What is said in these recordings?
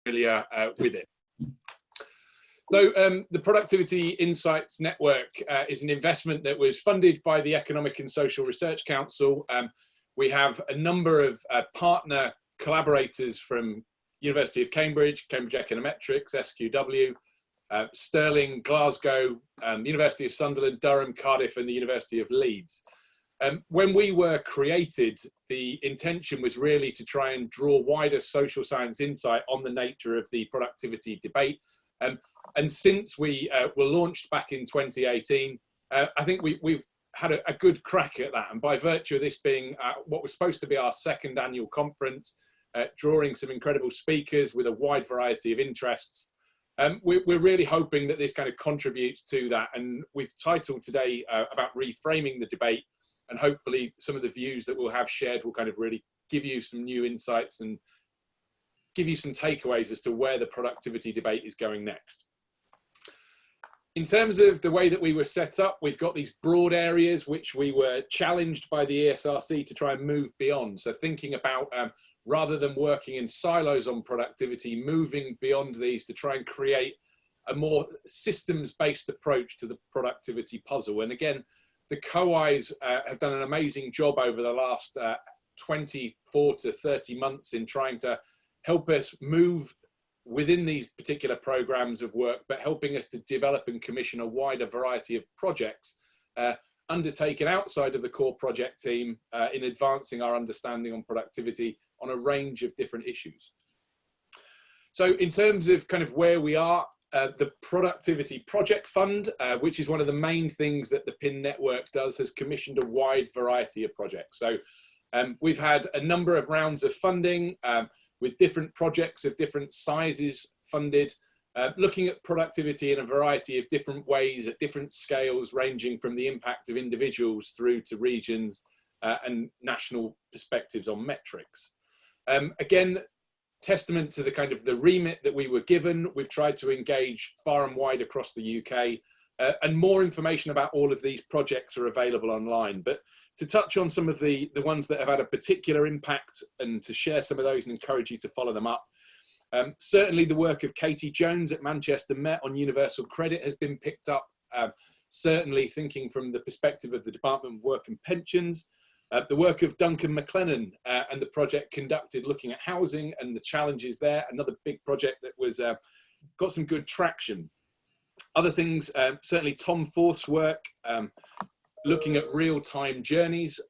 familiar with it. So the Productivity Insights Network is an investment that was funded by the Economic and Social Research Council. We have a number of partner collaborators from University of Cambridge, Cambridge Econometrics, SQW, Stirling, Glasgow, University of Sunderland, Durham, Cardiff, and the University of Leeds. When we were created, the intention was really to try and draw wider social science insight on the nature of the productivity debate. And since we were launched back in 2018, I think we've had a good crack at that. And by virtue of this being what was supposed to be our second annual conference, drawing some incredible speakers with a wide variety of interests, we're really hoping that this kind of contributes to that. And we've titled today about reframing the debate, and hopefully some of the views that we'll have shared will kind of really give you some new insights and give you some takeaways as to where the productivity debate is going next. In terms of the way that we were set up, we've got these broad areas which we were challenged by the ESRC to try and move beyond. So thinking about, rather than working in silos on productivity, moving beyond these to try and create a more systems-based approach to the productivity puzzle. And again, the COIs have done an amazing job over the last 24 to 30 months in trying to help us move within these particular programs of work, but helping us to develop and commission a wider variety of projects undertaken outside of the core project team in advancing our understanding on productivity on a range of different issues. So in terms of kind of where we are, the Productivity Project Fund, which is one of the main things that the PIN network does, has commissioned a wide variety of projects. So we've had a number of rounds of funding with different projects of different sizes funded, looking at productivity in a variety of different ways at different scales, ranging from the impact of individuals through to regions and national perspectives on metrics. Again, testament to the kind of the remit that we were given, we've tried to engage far and wide across the UK, and more information about all of these projects are available online. But to touch on some of the ones that have had a particular impact and to share some of those and encourage you to follow them up. Certainly the work of Katie Jones at Manchester Met on universal credit has been picked up, certainly thinking from the perspective of the Department of Work and Pensions. The work of Duncan McLennan and the project conducted looking at housing and the challenges there, another big project that was got some good traction. Other things, certainly Tom Forth's work, looking at real-time journeys,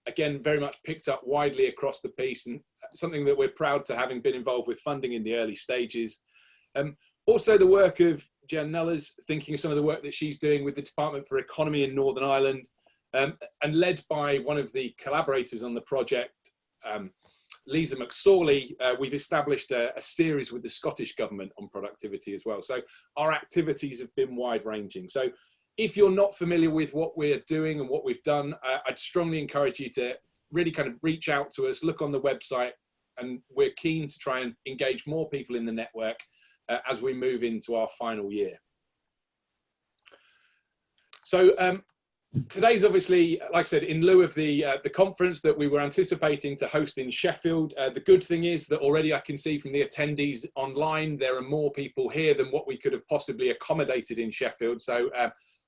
again, very much picked up widely across the piece, and something that we're proud to, having been involved with funding in the early stages. Also the work of Jen Nullers, thinking of some of the work that she's doing with the Department for Economy in Northern Ireland, and led by one of the collaborators on the project, Lisa McSorley, we've established a series with the Scottish Government on productivity as well. So our activities have been wide-ranging. So if you're not familiar with what we're doing and what we've done, I'd strongly encourage you to really kind of reach out to us, look on the website, and we're keen to try and engage more people in the network as we move into our final year. So today's obviously, like I said, in lieu of the conference that we were anticipating to host in Sheffield. The good thing is that already I can see from the attendees online, there are more people here than what we could have possibly accommodated in Sheffield. So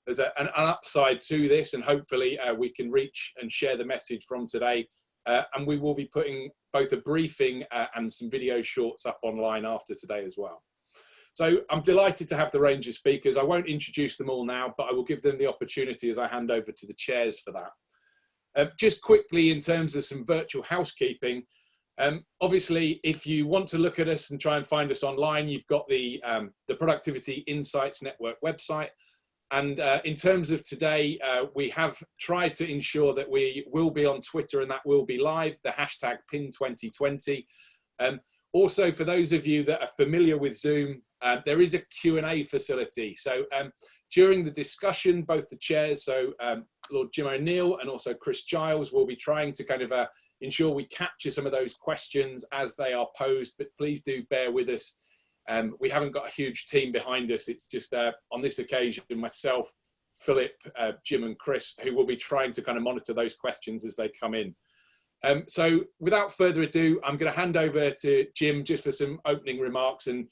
there's an upside to this, and hopefully we can reach and share the message from today. And we will be putting both a briefing and some video shorts up online after today as well. So I'm delighted to have the range of speakers. I won't introduce them all now, but I will give them the opportunity as I hand over to the chairs for that. Just quickly, in terms of some virtual housekeeping, obviously, if you want to look at us and try and find us online, you've got the Productivity Insights Network website. And in terms of today, we have tried to ensure that we will be on Twitter, and that will be live, the hashtag PIN2020. Also, for those of you that are familiar with Zoom, there is a Q&A facility. So during the discussion, both the chairs, so Lord Jim O'Neill and also Chris Giles, will be trying to kind of ensure we capture some of those questions as they are posed, but please do bear with us. We haven't got a huge team behind us. It's just on this occasion, myself, Philip, Jim and Chris, who will be trying to kind of monitor those questions as they come in. So without further ado, I'm going to hand over to Jim just for some opening remarks. And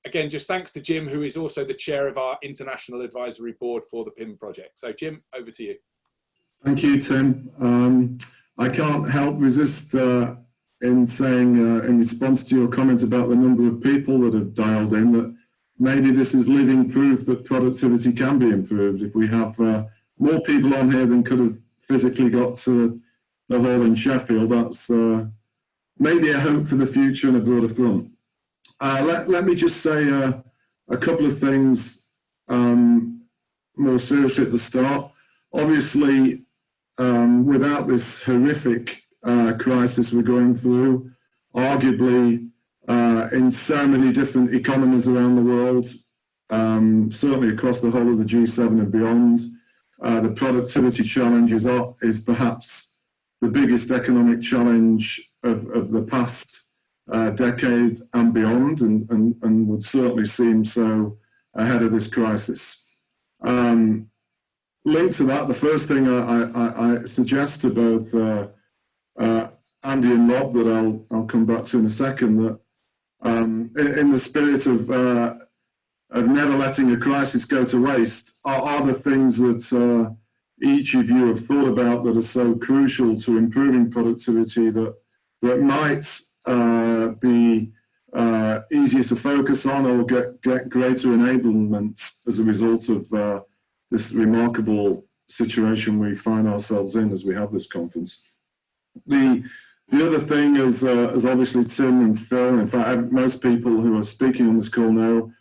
again, just thanks to Jim, who is also the chair of our International Advisory Board for the PIM project. So Jim, over to you. Thank you, Tim. I can't help resist in saying, in response to your comment about the number of people that have dialed in, that maybe this is living proof that productivity can be improved. If we have more people on here than could have physically got to the hall in Sheffield, that's maybe a hope for the future and a broader front. Let me just say a couple of things more seriously at the start. Obviously, without this horrific crisis we're going through, arguably in so many different economies around the world, certainly across the whole of the G7 and beyond, the productivity challenge is perhaps the biggest economic challenge of the past decade and beyond, and would certainly seem so ahead of this crisis. Linked to that, the first thing I suggest to both Andy and Rob, that I'll come back to in a second, that in the spirit of never letting a crisis go to waste, are the things that each of you have thought about that are so crucial to improving productivity that might be easier to focus on or get greater enablement as a result of this remarkable situation we find ourselves in as we have this conference. The other thing is, as obviously Tim and Phil, in fact, most people who are speaking on this call know,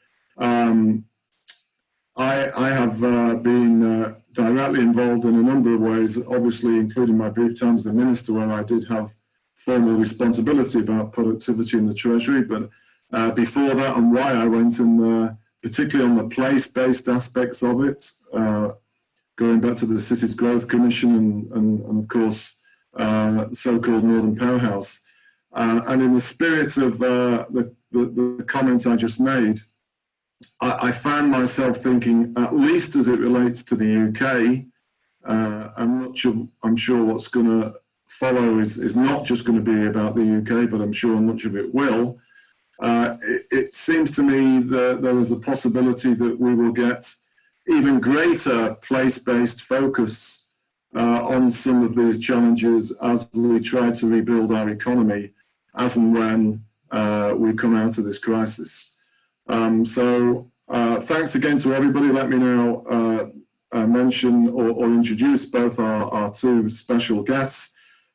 I have been directly involved in a number of ways, obviously including my brief time as the Minister, where I did have formal responsibility about productivity in the Treasury, but before that, and why I went in particularly on the place-based aspects of it, going back to the Cities Growth Commission and of course, so-called Northern Powerhouse. And in the spirit of the comments I just made, I found myself thinking, at least as it relates to the UK, I'm sure what's going to follow is not just going to be about the UK, but I'm sure much of it will. It seems to me that there is a possibility that we will get even greater place-based focus on some of these challenges as we try to rebuild our economy as and when we come out of this crisis. So thanks again to everybody. Let me now mention or introduce both our two special guests.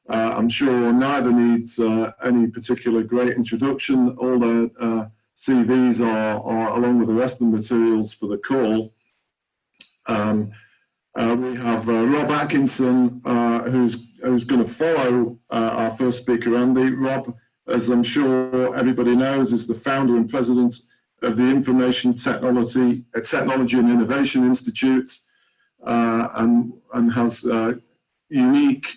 I'm sure neither needs any particular great introduction. All the CVs are along with the rest of the materials for the call. We have Rob Atkinson, who's going to follow our first speaker, Andy. Rob, as I'm sure everybody knows, is the founder and president of the Information Technology and Innovation Institute, and has unique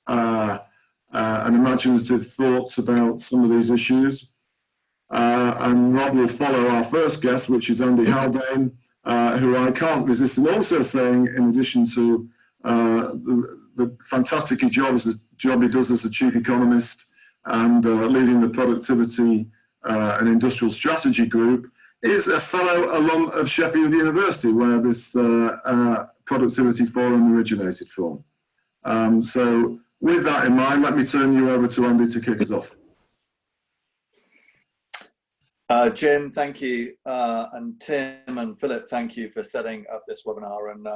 and imaginative thoughts about some of these issues. And Rob will follow our first guest, which is Andy Haldane, who I can't resist in also saying, in addition to the fantastic job he does as the chief economist and leading the productivity and industrial strategy group, is a fellow alum of Sheffield University, where this productivity forum originated from. So with that in mind, let me turn you over to Andy to kick us off. Jim, thank you, and Tim and Philip, thank you for setting up this webinar, and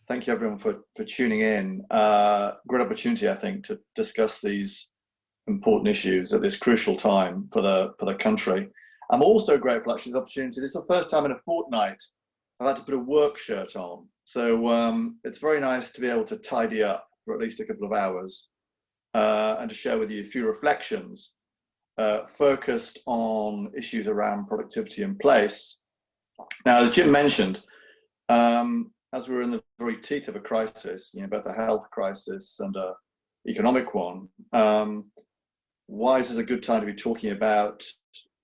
thank you everyone for tuning in. Great opportunity, I think, to discuss these important issues at this crucial time for the country. I'm also grateful, actually, for the opportunity. This is the first time in a fortnight I've had to put a work shirt on, so it's very nice to be able to tidy up for at least a couple of hours and to share with you a few reflections focused on issues around productivity and place. Now, as Jim mentioned, as we're in the very teeth of a crisis, both a health crisis and an economic one, why is this a good time to be talking about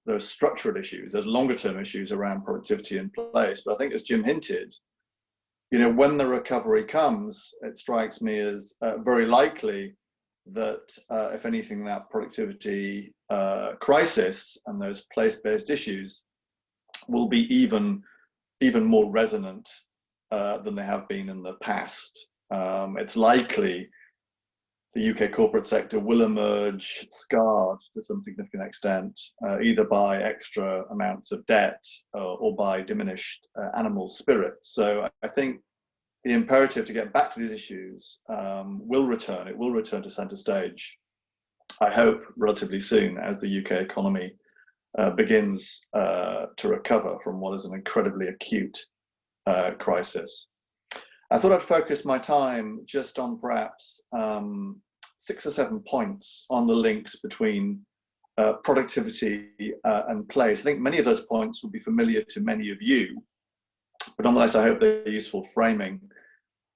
those structural issues, those longer term issues around productivity and place? But I think, as Jim hinted, when the recovery comes, it strikes me as very likely that, if anything, that productivity crisis and those place-based issues will be even more resonant than they have been in the past. It's likely the UK corporate sector will emerge scarred to some significant extent, either by extra amounts of debt or by diminished animal spirits. So I think the imperative to get back to these issues will return. It will return to centre stage, I hope, relatively soon as the UK economy begins to recover from what is an incredibly acute crisis. I thought I'd focus my time just on perhaps 6 or 7 points on the links between productivity and place. I think many of those points will be familiar to many of you, but nonetheless, I hope they're useful framing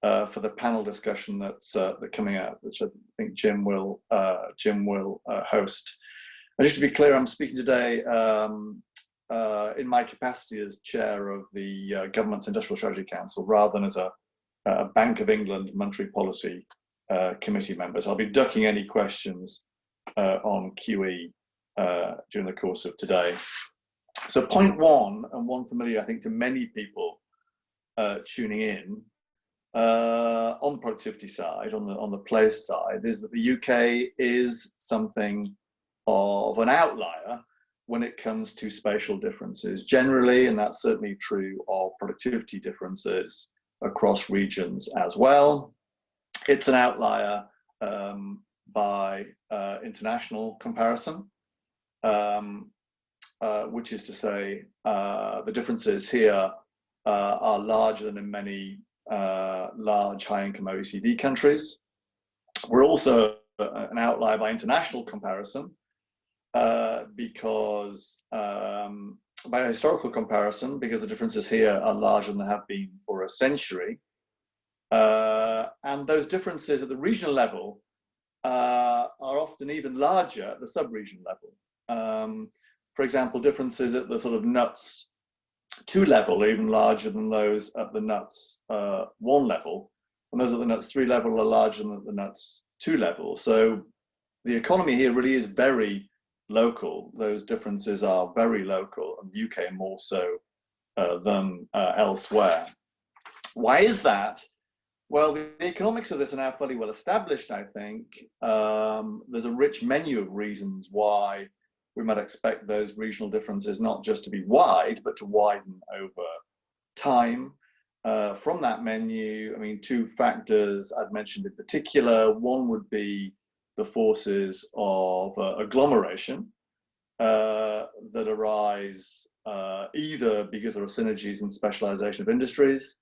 for the panel discussion that's coming out, which I think Jim will host. And just to be clear, I'm speaking today in my capacity as chair of the Government's Industrial Strategy Council, rather than as a Bank of England monetary policy committee member. So I'll be ducking any questions on QE during the course of today. So point one, and one familiar, I think, to many people tuning in, on the productivity side, on the place side, is that the UK is something of an outlier when it comes to spatial differences generally, and that's certainly true of productivity differences across regions as well. It's an outlier by international comparison, which is to say the differences here are larger than in many large high-income OECD countries. We're also an outlier by international comparison because by historical comparison, because the differences here are larger than they have been for a century. And those differences at the regional level are often even larger at the sub-region level. For example, differences at the sort of nuts 2 level are even larger than those at the nuts 1 level, and those at the nuts 3 level are larger than at the nuts 2 level. So the economy here really is very local. Those differences are very local, and the UK more so than elsewhere. Why is that? Well, the economics of this are now fairly well established, I think. There's a rich menu of reasons why we might expect those regional differences not just to be wide, but to widen over time. From that menu, I mean, 2 factors I'd mentioned in particular. One would be the forces of agglomeration that arise either because there are synergies and specialization of industries,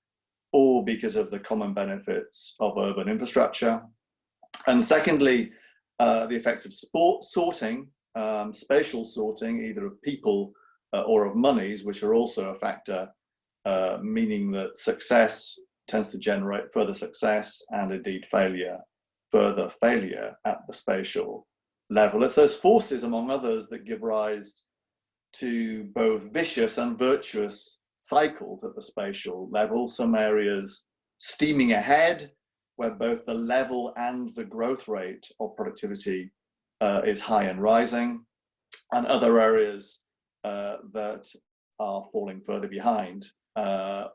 or because of the common benefits of urban infrastructure. And secondly, the effects of sorting, spatial sorting, either of people or of monies, which are also a factor, meaning that success tends to generate further success, and indeed further failure at the spatial level. It's those forces, among others, that give rise to both vicious and virtuous cycles at the spatial level. Some areas steaming ahead, where both the level and the growth rate of productivity is high and rising, and other areas that are falling further behind,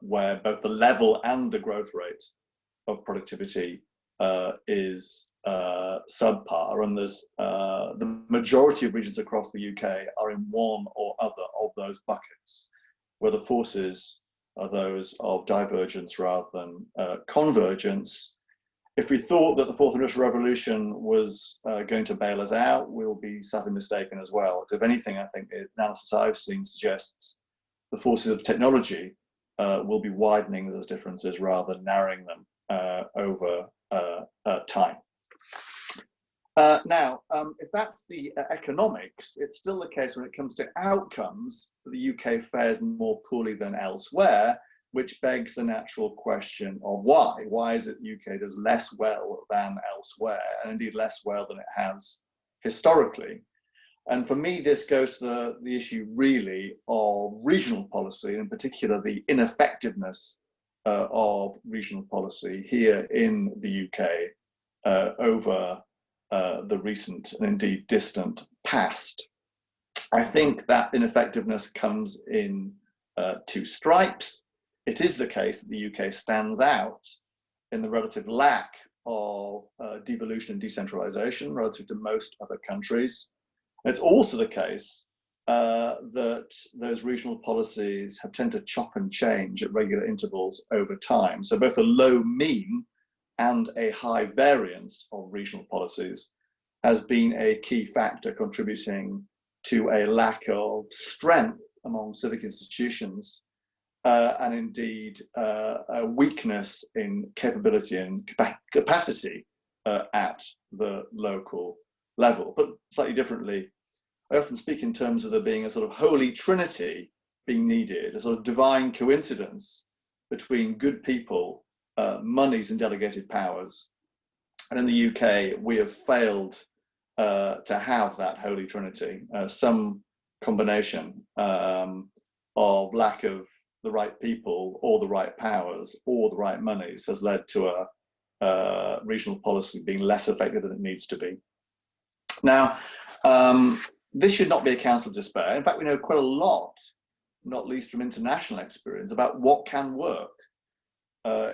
where both the level and the growth rate of productivity is subpar. And there's the majority of regions across the UK are in one or other of those buckets, where the forces are those of divergence rather than convergence. If we thought that the Fourth Industrial Revolution was going to bail us out, we'll be sadly mistaken as well. If anything, I think the analysis I've seen suggests the forces of technology will be widening those differences rather than narrowing them over time. Now, if that's the economics, it's still the case when it comes to outcomes, the UK fares more poorly than elsewhere, which begs the natural question of why. Why is it the UK does less well than elsewhere, and indeed less well than it has historically? And for me, this goes to the issue really of regional policy, and in particular the ineffectiveness of regional policy here in the UK over the recent and indeed distant past. I think that ineffectiveness comes in two stripes. It is the case that the UK stands out in the relative lack of devolution and decentralization relative to most other countries. It's also the case that those regional policies have tended to chop and change at regular intervals over time. So both a low mean and a high variance of regional policies has been a key factor contributing to a lack of strength among civic institutions and indeed a weakness in capability and capacity at the local level. But slightly differently, I often speak in terms of there being a sort of holy trinity being needed, a sort of divine coincidence between good people, monies and delegated powers. And in the UK, we have failed to have that holy trinity, some combination of lack of the right people or the right powers or the right monies has led to a regional policy being less effective than it needs to be. Now, this should not be a counsel of despair. In fact, we know quite a lot, not least from international experience, about what can work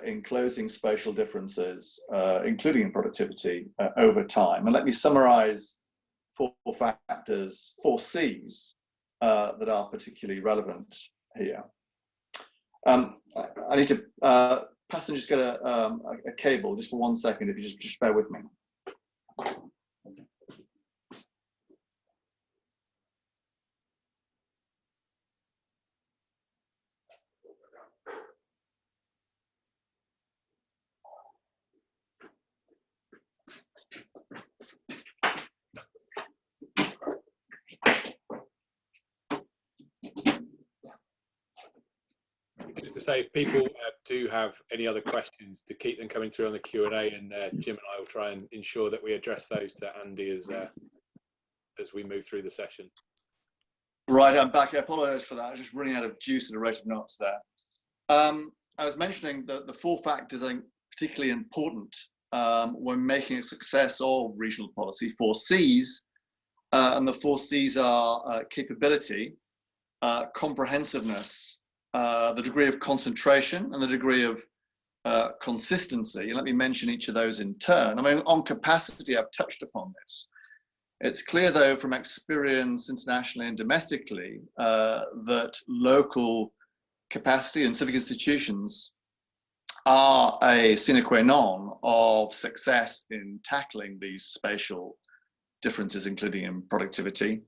in closing spatial differences, including in productivity, over time. And let me summarize four factors, 4 C's, that are particularly relevant here. I need to pass and just get a cable just for 1 second, if you just bear with me. Just to say, if people do have any other questions, to keep them coming through on the Q&A, and Jim and I will try and ensure that we address those to Andy as we move through the session. Right, I'm back. I apologize for that. I was just running out of juice at a rate of knots there. I was mentioning that the 4 factors I think particularly important when making a success of regional policy, 4 C's, and the 4 C's are capability, comprehensiveness, the degree of concentration, and the degree of consistency. And let me mention each of those in turn. I mean, on capacity, I've touched upon this. It's clear, though, from experience internationally and domestically, that local capacity and civic institutions are a sine qua non of success in tackling these spatial differences, including in productivity.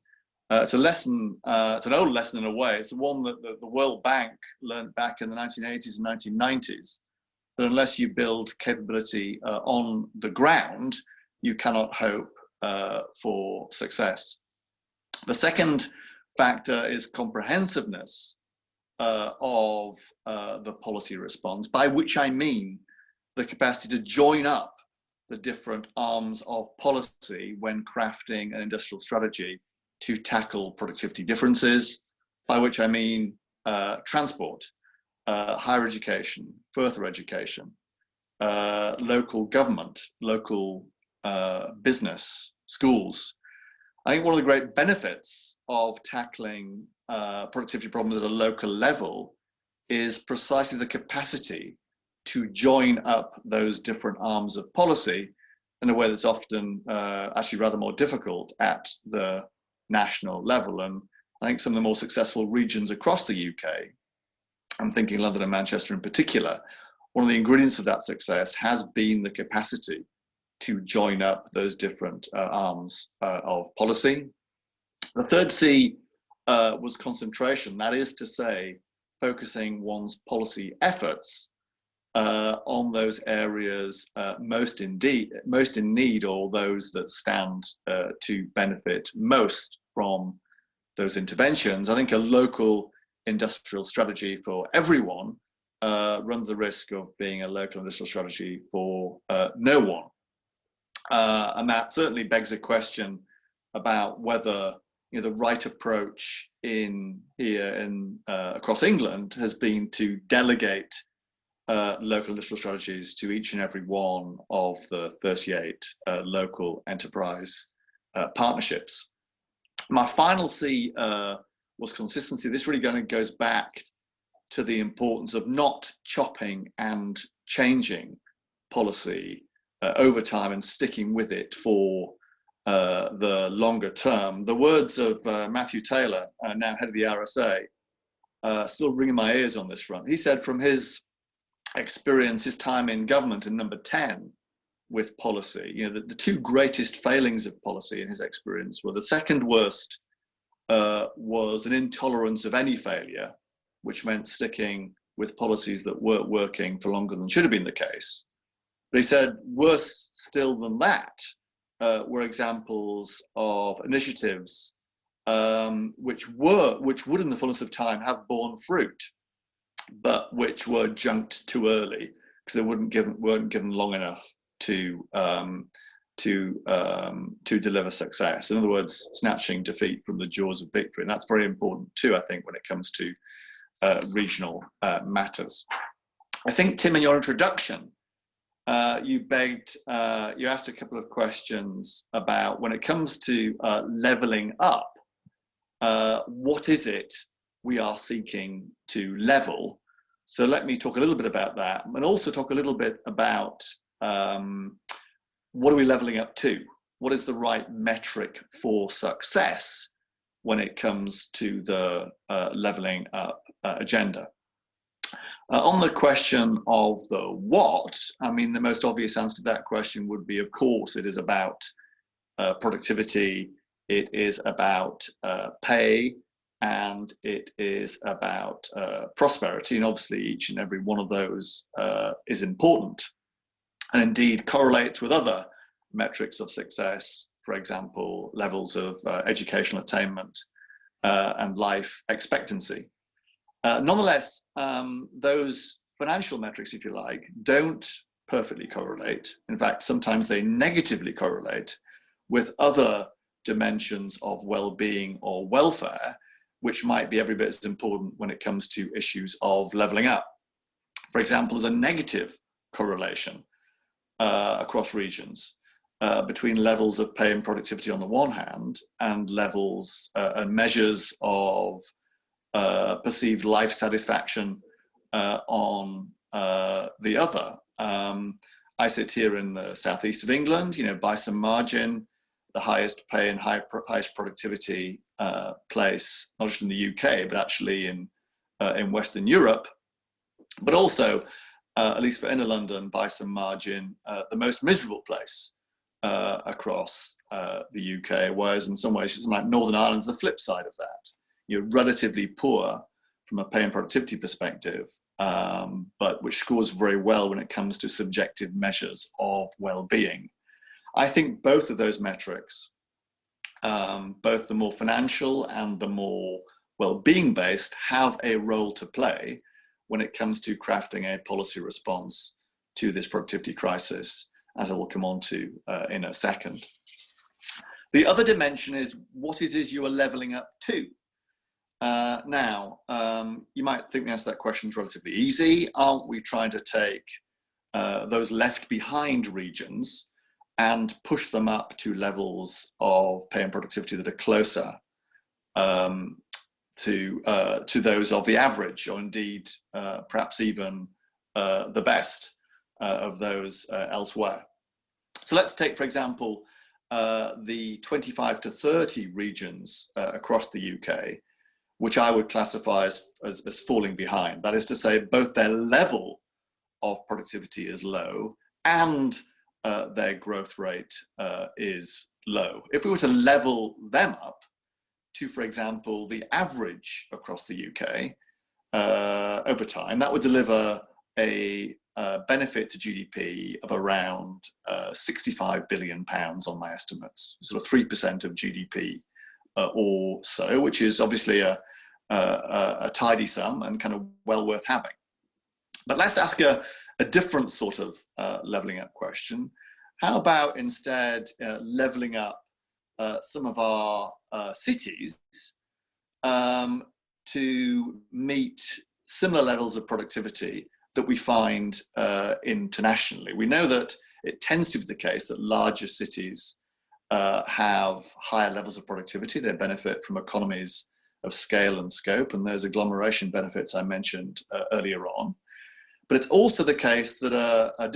It's a lesson, it's an old lesson in a way. It's one that the World Bank learned back in the 1980s and 1990s, that unless you build capability on the ground, you cannot hope for success. The second factor is comprehensiveness of the policy response, by which I mean the capacity to join up the different arms of policy when crafting an industrial strategy to tackle productivity differences, by which I mean transport, higher education, further education, local government, local business, schools. I think one of the great benefits of tackling productivity problems at a local level is precisely the capacity to join up those different arms of policy in a way that's often actually rather more difficult at the national level. And I think some of the more successful regions across the UK, I'm thinking London and Manchester in particular, one of the ingredients of that success has been the capacity to join up those different arms of policy. The third C was concentration, that is to say, focusing one's policy efforts on those areas most in need, or those that stand to benefit most from those interventions. I think a local industrial strategy for everyone runs the risk of being a local industrial strategy for no one. And that certainly begs a question about whether the right approach across England has been to delegate local industrial strategies to each and every one of the 38 local enterprise partnerships. My final C was consistency. This really goes back to the importance of not chopping and changing policy over time and sticking with it for the longer term. The words of Matthew Taylor, now head of the RSA, still ringing my ears on this front. He said from his experience, his time in government in number 10 with policy, you know, the two greatest failings of policy in his experience were the second worst was an intolerance of any failure, which meant sticking with policies that weren't working for longer than should have been the case. But he said worse still than that were examples of initiatives which would in the fullness of time have borne fruit, but which were junked too early because they weren't given long enough to deliver success. In other words, snatching defeat from the jaws of victory. And that's very important too, I think, when it comes to regional matters. I think, Tim, in your introduction, you asked a couple of questions about when it comes to levelling up, what is it we are seeking to level? So let me talk a little bit about that, and also talk a little bit about what are we levelling up to? What is the right metric for success when it comes to the levelling up agenda? On the question of the what, I mean, the most obvious answer to that question would be, of course, it is about productivity, it is about pay, and it is about prosperity. And obviously, each and every one of those is important, and indeed correlates with other metrics of success, for example, levels of educational attainment and life expectancy. Nonetheless, those financial metrics, if you like, don't perfectly correlate. In fact, sometimes they negatively correlate with other dimensions of well-being or welfare, which might be every bit as important when it comes to issues of levelling up. For example, there's a negative correlation across regions between levels of pay and productivity on the one hand and levels and measures of perceived life satisfaction on the other. I sit here in the southeast of England, you know, by some margin, the highest pay and highest productivity place, not just in the UK, but actually in Western Europe, but also, at least for inner London, by some margin, the most miserable place across the UK, whereas in some ways, something like Northern Ireland is the flip side of that. You're relatively poor from a pay and productivity perspective, but which scores very well when it comes to subjective measures of well-being. I think both of those metrics, both the more financial and the more well-being based, have a role to play when it comes to crafting a policy response to this productivity crisis, as I will come on to in a second. The other dimension is what it is you are levelling up to. Now, you might think the answer to that question is relatively easy. Aren't we trying to take those left behind regions and push them up to levels of pay and productivity that are closer to those of the average, or indeed perhaps even the best of those elsewhere? So let's take, for example, the 25 to 30 regions across the UK, which I would classify as falling behind. That is to say, both their level of productivity is low and their growth rate is low. If we were to level them up to, for example, the average across the UK over time, that would deliver a benefit to GDP of around £65 billion on my estimates, sort of 3% of GDP or so, which is obviously a tidy sum and kind of well worth having. But let's ask a different sort of levelling up question. How about instead levelling up some of our cities to meet similar levels of productivity that we find internationally. We know that it tends to be the case that larger cities have higher levels of productivity. They benefit from economies of scale and scope, and those agglomeration benefits I mentioned earlier on. But it's also the case that a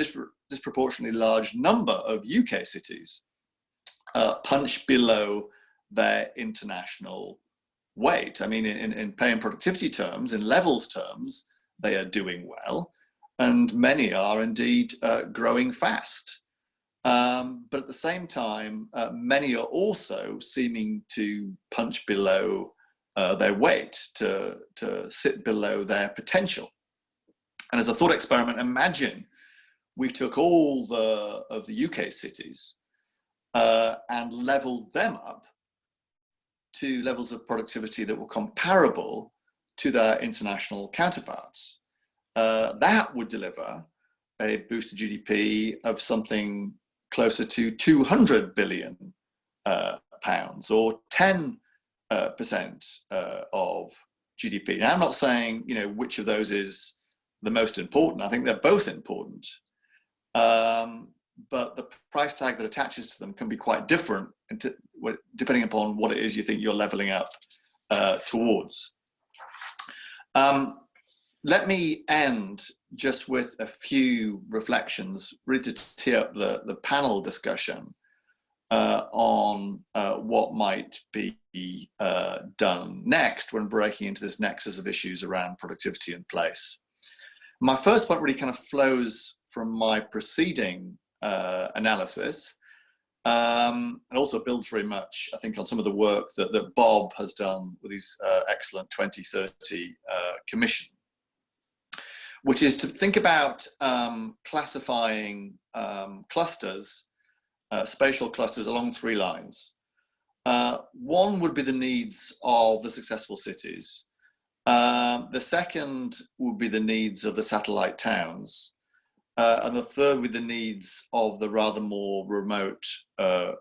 disproportionately large number of UK cities punch below their international weight. I mean, in pay and productivity terms, in levels terms, they are doing well, and many are indeed growing fast. But at the same time, many are also seeming to punch below their weight, to sit below their potential. And as a thought experiment, imagine we took all of the UK cities and leveled them up to levels of productivity that were comparable to their international counterparts. That would deliver a boost to GDP of something closer to 200 billion pounds, or 10% of GDP. Now, I'm not saying, you know, which of those is the most important. I think they're both important. But the price tag that attaches to them can be quite different depending upon what it is you think you're leveling up towards. Let me end just with a few reflections, really to tee up the panel discussion on what might be done next when breaking into this nexus of issues around productivity and place. My first point really kind of flows from my preceding analysis, and also builds very much, I think, on some of the work that Bob has done with his excellent 2030 commission, which is to think about classifying clusters, spatial clusters, along three lines. One would be the needs of the successful cities. The second would be the needs of the satellite towns. And the third with the needs of the rather more remote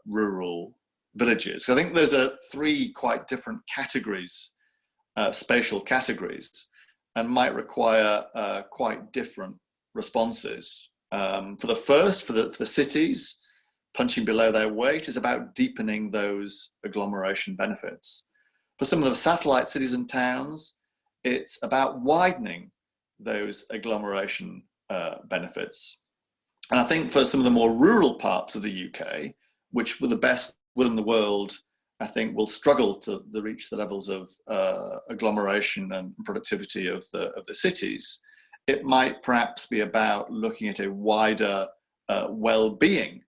rural villages. So I think those are three quite different categories, spatial categories, and might require quite different responses. For the first, for the cities, punching below their weight is about deepening those agglomeration benefits. For some of the satellite cities and towns, it's about widening those agglomeration benefits. And I think for some of the more rural parts of the UK, which with the best will in the world, I think will struggle to reach the levels of agglomeration and productivity of the cities, it might perhaps be about looking at a wider well-being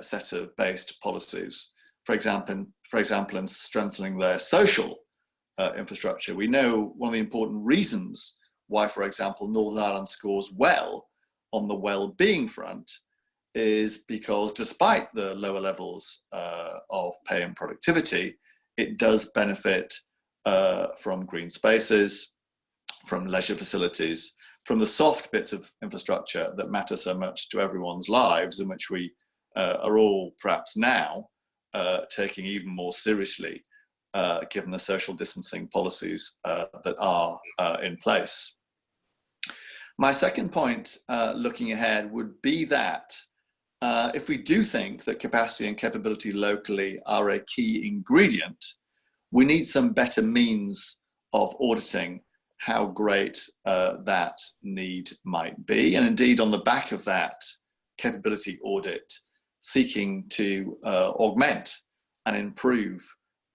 set of based policies. For example, in strengthening their social infrastructure. We know one of the important reasons why, for example, Northern Ireland scores well on the well-being front is because despite the lower levels of pay and productivity, it does benefit from green spaces, from leisure facilities, from the soft bits of infrastructure that matter so much to everyone's lives, in which we are all perhaps now taking even more seriously, given the social distancing policies that are in place. My second point, looking ahead, would be that if we do think that capacity and capability locally are a key ingredient, we need some better means of auditing how great that need might be. And indeed, on the back of that capability audit, seeking to augment and improve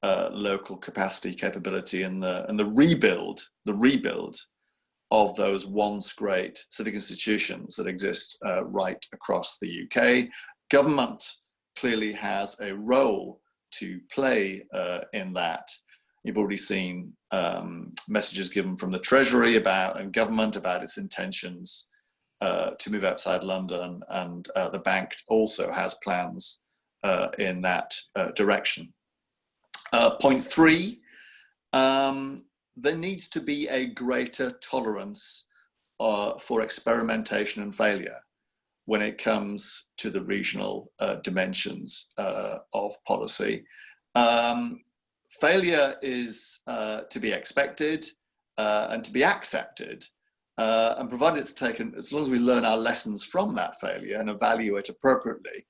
local capacity, capability, and the rebuild of those once great civic institutions that exist right across the UK. Government clearly has a role to play in that. You've already seen messages given from the Treasury and government about its intentions to move outside London, and the bank also has plans in that direction. Point three, there needs to be a greater tolerance for experimentation and failure when it comes to the regional dimensions of policy. Failure is to be expected and to be accepted and provided it's taken, as long as we learn our lessons from that failure and evaluate appropriately,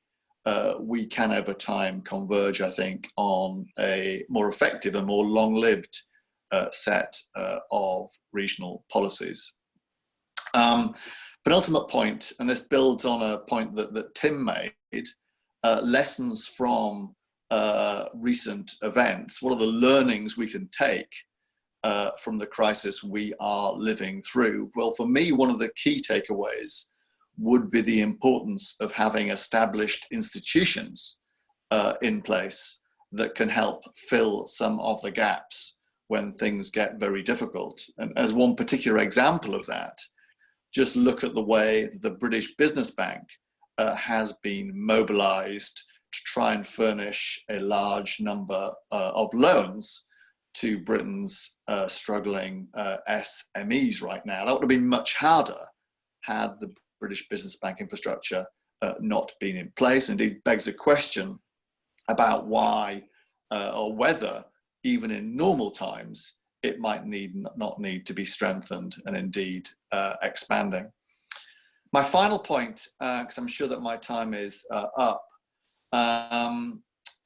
we can over time converge, I think, on a more effective and more long-lived set of regional policies. Penultimate point, and this builds on a point that Tim made, lessons from recent events. What are the learnings we can take from the crisis we are living through? Well, for me, one of the key takeaways would be the importance of having established institutions in place that can help fill some of the gaps when things get very difficult. And as one particular example of that, just look at the way that the British Business Bank has been mobilized to try and furnish a large number of loans to Britain's struggling SMEs right now. That would have been much harder had the British Business Bank infrastructure not been in place. Indeed, begs a question about why or whether, even in normal times, it might not need to be strengthened and indeed expanding. My final point, because I'm sure that my time is up,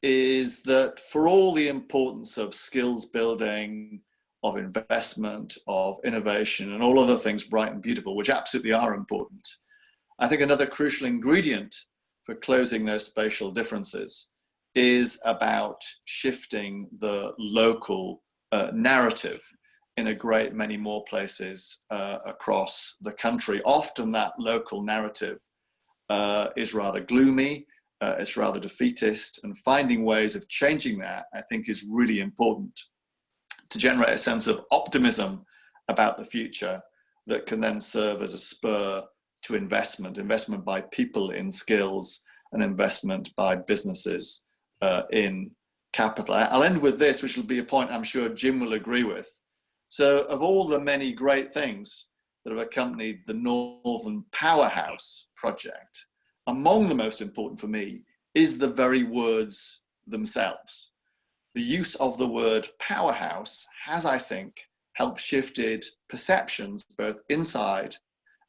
is that for all the importance of skills building, of investment, of innovation, and all other things bright and beautiful, which absolutely are important, I think another crucial ingredient for closing those spatial differences is about shifting the local narrative in a great many more places across the country. Often that local narrative is rather gloomy, it's rather defeatist, and finding ways of changing that, I think, is really important to generate a sense of optimism about the future that can then serve as a spur to investment by people in skills, and investment by businesses in capital. I'll end with this, which will be a point I'm sure Jim will agree with. So of all the many great things that have accompanied the Northern Powerhouse project, among the most important for me is the very words themselves. The use of the word powerhouse has, I think, helped shifted perceptions both inside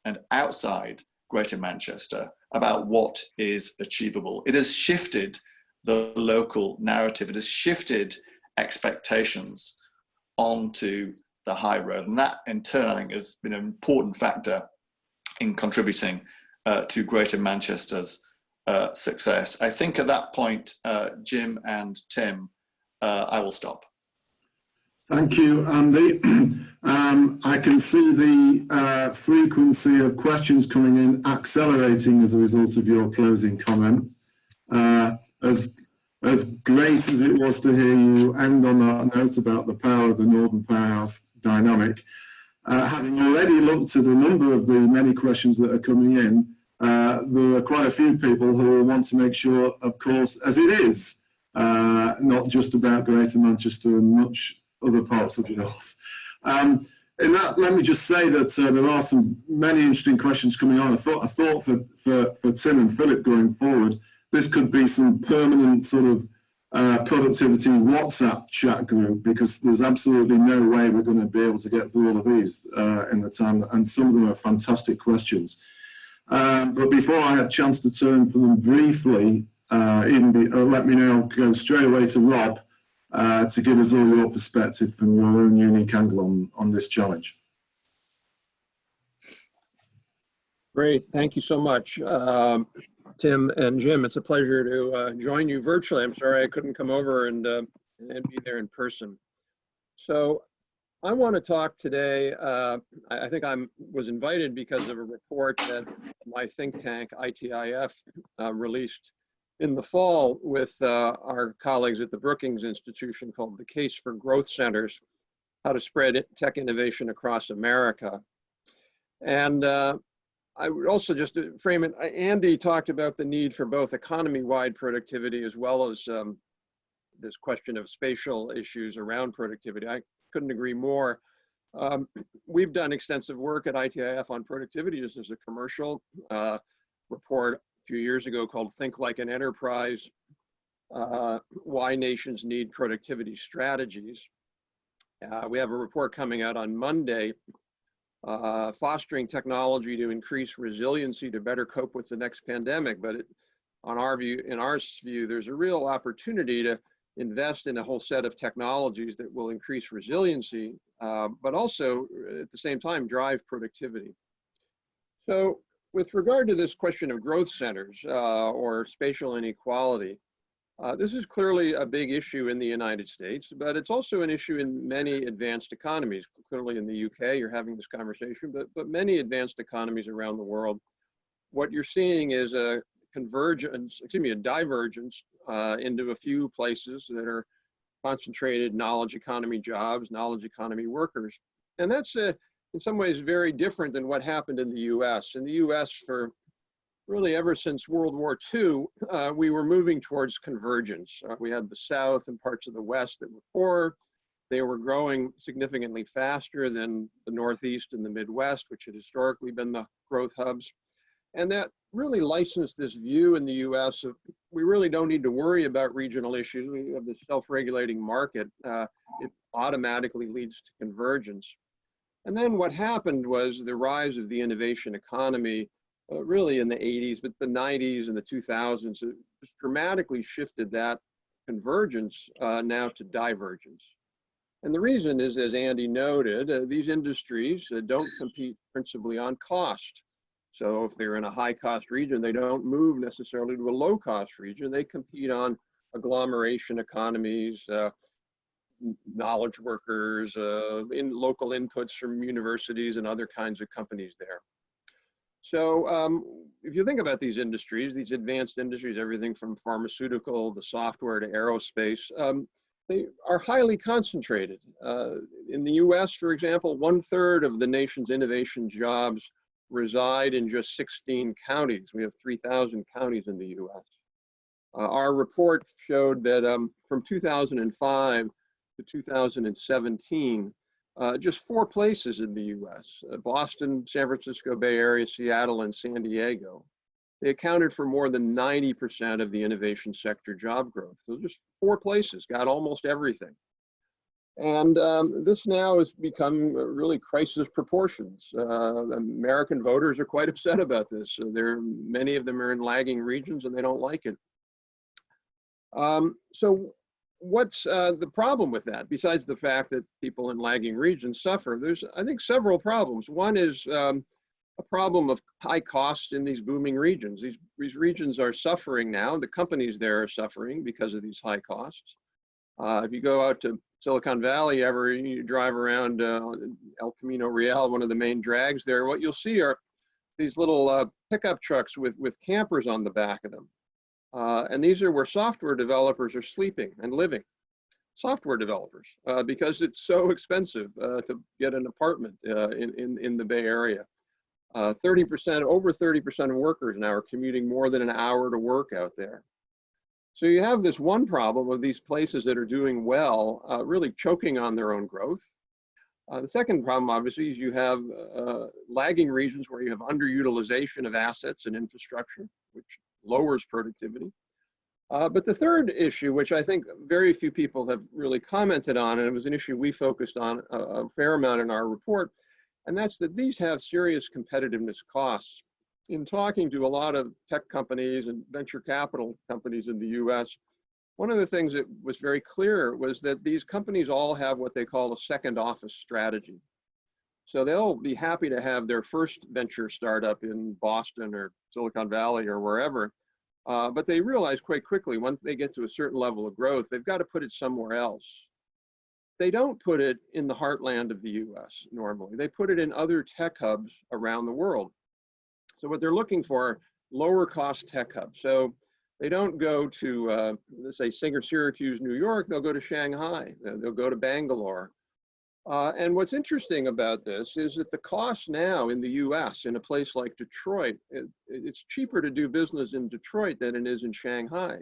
and outside Greater Manchester about what is achievable. It has shifted the local narrative. It has shifted expectations onto the high road. And that in turn, I think, has been an important factor in contributing to Greater Manchester's success. I think at that point, Jim and Tim, I will stop. Thank you, Andy. I can see the frequency of questions coming in accelerating as a result of your closing comments. As great as it was to hear you end on that note about the power of the Northern Powerhouse dynamic, having already looked at a number of the many questions that are coming in, there are quite a few people who will want to make sure, of course, as it is, not just about Greater Manchester and much other parts of the north. In that, let me just say that there are many interesting questions coming on. I thought for Tim and Philip going forward, this could be some permanent sort of productivity WhatsApp chat group, because there's absolutely no way we're going to be able to get through all of these in the time, and some of them are fantastic questions. But before I have a chance to turn for them briefly, let me now go straight away to Rob to give us all your perspective from your own unique angle on this challenge. Great, thank you so much. Tim and Jim, it's a pleasure to join you virtually. I'm sorry I couldn't come over and be there in person. So I want to talk today, I think I was invited because of a report that my think tank, ITIF, released in the fall with our colleagues at the Brookings Institution, called The Case for Growth Centers, How to Spread Tech Innovation Across America. And I would also just frame it, Andy talked about the need for both economy-wide productivity as well as this question of spatial issues around productivity. I couldn't agree more. We've done extensive work at ITIF on productivity. This is a commercial report a few years ago called Think Like an Enterprise, Why Nations Need Productivity Strategies. We have a report coming out on Monday fostering technology to increase resiliency to better cope with the next pandemic. But in our view, there's a real opportunity to invest in a whole set of technologies that will increase resiliency, but also at the same time drive productivity. So with regard to this question of growth centers or spatial inequality, this is clearly a big issue in the United States, but it's also an issue in many advanced economies. Clearly in the UK, you're having this conversation, but many advanced economies around the world, what you're seeing is a divergence into a few places that are concentrated knowledge economy jobs, knowledge economy workers. And that's in some ways very different than what happened in the US. In the US, for really ever since World War II, we were moving towards convergence. We had the South and parts of the West that were poor. They were growing significantly faster than the Northeast and the Midwest, which had historically been the growth hubs. And that really licensed this view in the US of we really don't need to worry about regional issues. We have this self-regulating market. It automatically leads to convergence. And then what happened was the rise of the innovation economy really in the 80s, but the 90s and the 2000s, it just dramatically shifted that convergence now to divergence. And the reason is, as Andy noted, these industries don't compete principally on cost. So if they're in a high cost region, they don't move necessarily to a low cost region. They compete on agglomeration economies, knowledge workers, in local inputs from universities and other kinds of companies there. So if you think about these industries, these advanced industries, everything from pharmaceutical to software to aerospace, they are highly concentrated. In the US, for example, 1/3 of the nation's innovation jobs reside in just 16 counties. We have 3,000 counties in the US. Our report showed that from 2005 to 2017, just 4 places in the US, Boston, San Francisco Bay Area, Seattle, and San Diego, they accounted for more than 90% of the innovation sector job growth. So just 4 places got almost everything. And this now has become really crisis proportions. American voters are quite upset about this. Many of them are in lagging regions and they don't like it. So what's the problem with that? Besides the fact that people in lagging regions suffer, there's, I think, several problems. One is a problem of high costs in these booming regions. These regions are suffering now. The companies there are suffering because of these high costs. If you go out to Silicon Valley, you drive around El Camino Real, one of the main drags there, what you'll see are these little pickup trucks with campers on the back of them. And these are where software developers are sleeping and living. Software developers, because it's so expensive to get an apartment in the Bay Area. 30%, over 30% of workers now are commuting more than an hour to work out there. So you have this one problem of these places that are doing well, really choking on their own growth. The second problem, obviously, is you have lagging regions where you have underutilization of assets and infrastructure, which lowers productivity. But the third issue, which I think very few people have really commented on, and it was an issue we focused on a fair amount in our report, and that's that these have serious competitiveness costs. In talking to a lot of tech companies and venture capital companies in the US, one of the things that was very clear was that these companies all have what they call a second office strategy. So they'll be happy to have their first venture startup in Boston or Silicon Valley or wherever, but they realize quite quickly once they get to a certain level of growth, they've got to put it somewhere else. They don't put it in the heartland of the US normally. They put it in other tech hubs around the world. So what they're looking for, lower cost tech hubs. So they don't go to, let's say, Syracuse, New York, they'll go to Shanghai, they'll go to Bangalore. And what's interesting about this is that the cost now in the US, in a place like Detroit, it's cheaper to do business in Detroit than it is in Shanghai.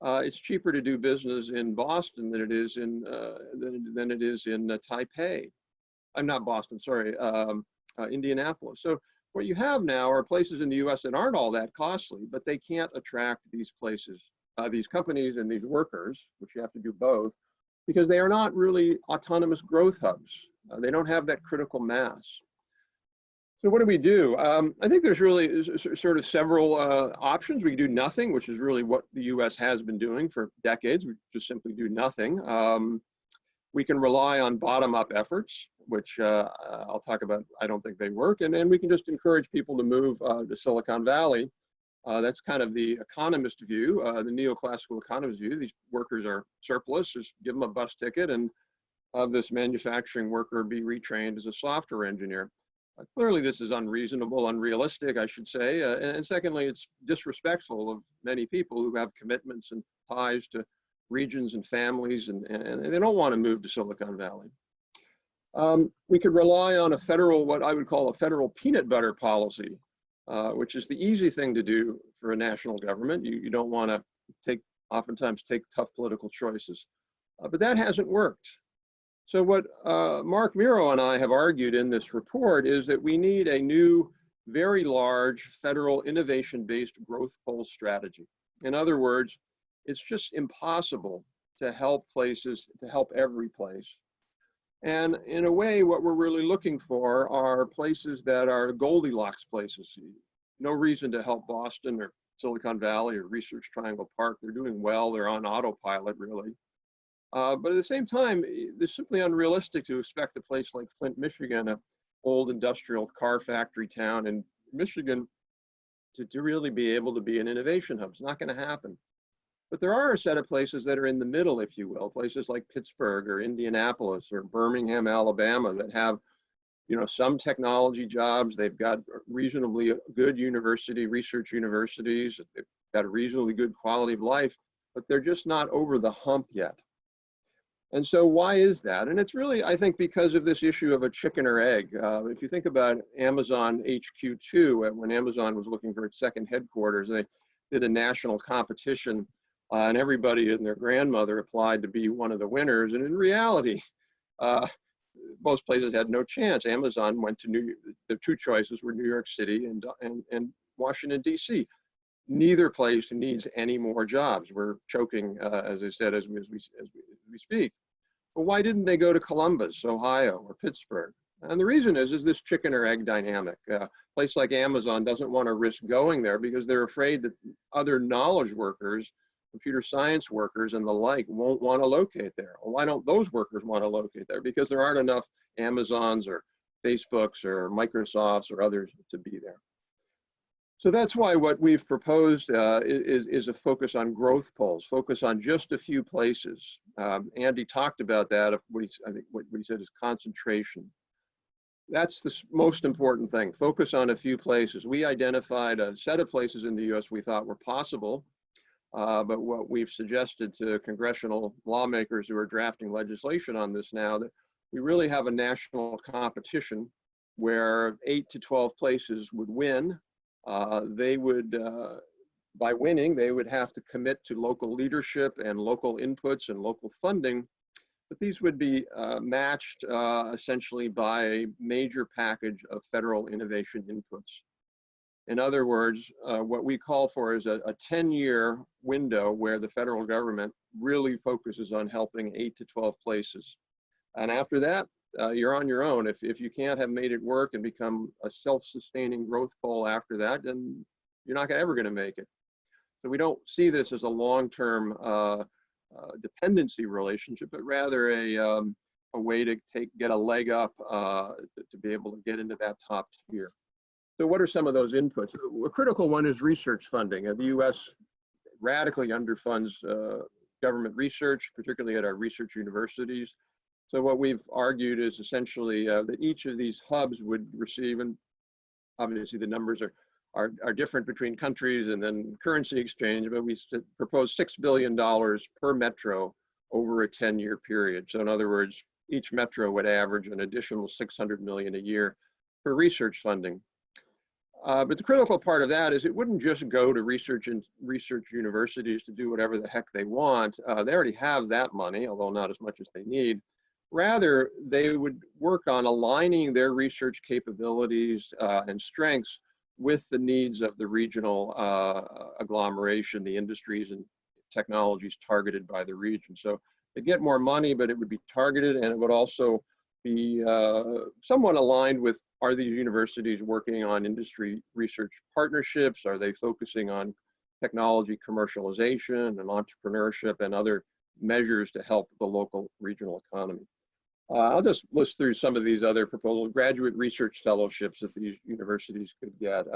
It's cheaper to do business in Boston than it is in Taipei. I'm not Boston, sorry, Indianapolis. So what you have now are places in the US that aren't all that costly, but they can't attract these places, these companies and these workers, which you have to do both, because they are not really autonomous growth hubs. They don't have that critical mass. So what do we do? I think there's really sort of several options. We can do nothing, which is really what the US has been doing for decades. We just simply do nothing. We can rely on bottom-up efforts, which I'll talk about. I don't think they work. And then we can just encourage people to move to Silicon Valley. That's kind of the economist view, the neoclassical economist view. These workers are surplus, just give them a bus ticket and have this manufacturing worker be retrained as a software engineer. Clearly, this is unreasonable, unrealistic, I should say. And secondly, it's disrespectful of many people who have commitments and ties to regions and families, and they don't want to move to Silicon Valley. We could rely on a federal, what I would call a federal peanut butter policy, which is the easy thing to do for a national government. You don't want to oftentimes take tough political choices. But that hasn't worked. So what Mark Miro and I have argued in this report is that we need a new, very large federal innovation-based growth pole strategy. In other words, it's just impossible to help places, to help every place. And in a way, what we're really looking for are places that are Goldilocks places. No reason to help Boston or Silicon Valley or Research Triangle Park. They're doing well, they're on autopilot, really. But at the same time, it's simply unrealistic to expect a place like Flint, Michigan, an old industrial car factory town in Michigan, to really be able to be an innovation hub. It's not going to happen. But there are a set of places that are in the middle, if you will, places like Pittsburgh or Indianapolis or Birmingham, Alabama, that have, some technology jobs. They've got reasonably good research universities. They've got a reasonably good quality of life, but they're just not over the hump yet. And so why is that? And it's really, I think, because of this issue of a chicken or egg. If you think about Amazon HQ2, when Amazon was looking for its second headquarters, they did a national competition, and everybody and their grandmother applied to be one of the winners. And in reality, most places had no chance. Amazon went to New York. The two choices were New York City and Washington, D.C. Neither place needs any more jobs. We're choking, as I said, as we speak. But why didn't they go to Columbus, Ohio, or Pittsburgh? And the reason is this chicken or egg dynamic. A place like Amazon doesn't want to risk going there because they're afraid that other knowledge workers, computer science workers and the like, won't want to locate there. Well, why don't those workers want to locate there? Because there aren't enough Amazons or Facebooks or Microsofts or others to be there. So that's why what we've proposed is a focus on growth poles, focus on just a few places. Andy talked about that. I think what he said is concentration. That's the most important thing. Focus on a few places. We identified a set of places in the US we thought were possible, but what we've suggested to congressional lawmakers who are drafting legislation on this now, that we really have a national competition where 8 to 12 places would win. They would, by winning, they would have to commit to local leadership and local inputs and local funding, but these would be matched essentially by a major package of federal innovation inputs. In other words, what we call for is a 10-year window where the federal government really focuses on helping 8 to 12 places. And after that, you're on your own. If you can't have made it work and become a self-sustaining growth pole after that, then you're not ever going to make it. So we don't see this as a long-term dependency relationship, but rather a way to get a leg up to be able to get into that top tier. So what are some of those inputs? A critical one is research funding. The US radically underfunds government research, particularly at our research universities. So what we've argued is essentially that each of these hubs would receive, and obviously the numbers are different between countries and then currency exchange, but we propose $6 billion per metro over a 10-year period. So in other words, each metro would average an additional $600 million a year for research funding. But the critical part of that is it wouldn't just go to research universities to do whatever the heck they want. They already have that money, although not as much as they need. Rather, they would work on aligning their research capabilities and strengths with the needs of the regional agglomeration, the industries and technologies targeted by the region. So they get more money, but it would be targeted, and it would also be somewhat aligned with, are these universities working on industry research partnerships? Are they focusing on technology commercialization and entrepreneurship and other measures to help the local regional economy? I'll just list through some of these other proposals. Graduate research fellowships that these universities could get.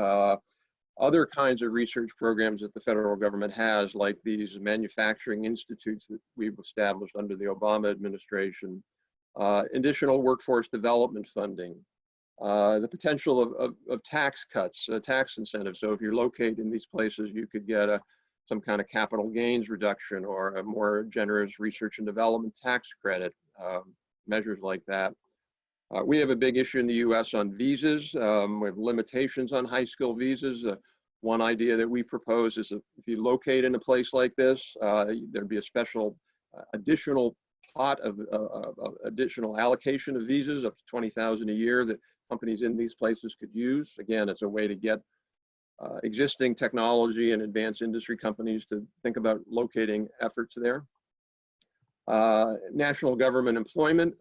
Other kinds of research programs that the federal government has, like these manufacturing institutes that we've established under the Obama administration. Additional workforce development funding. The potential of tax cuts, tax incentives. So if you're located in these places, you could get some kind of capital gains reduction or a more generous research and development tax credit, measures like that. We have a big issue in the US on visas. We have limitations on high school visas. One idea that we propose is if you locate in a place like this, there'd be a special additional pot of additional allocation of visas up to 20,000 a year that companies in these places could use. Again, it's a way to get existing technology and advanced industry companies to think about locating efforts there. National government employment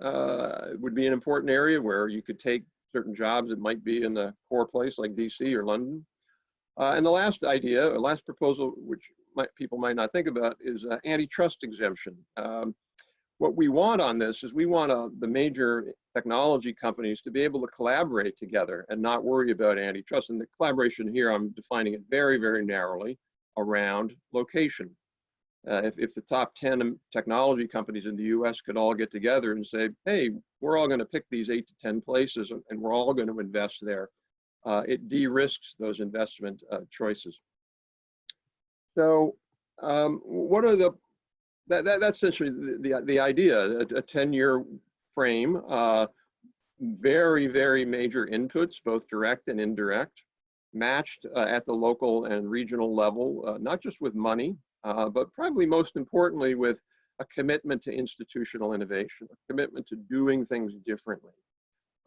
would be an important area where you could take certain jobs that might be in a core place like DC or London. And the last idea, or last proposal, which people might not think about, is antitrust exemption. What we want on this is we want the major technology companies to be able to collaborate together and not worry about antitrust. And the collaboration here, I'm defining it very, very narrowly around location. If the top 10 technology companies in the US could all get together and say, hey, we're all going to pick these 8 to 10 places and we're all going to invest there, it de-risks those investment choices. So what are that's essentially the idea, a 10-year frame, very, very major inputs, both direct and indirect, matched at the local and regional level, not just with money, but probably most importantly with a commitment to institutional innovation, a commitment to doing things differently.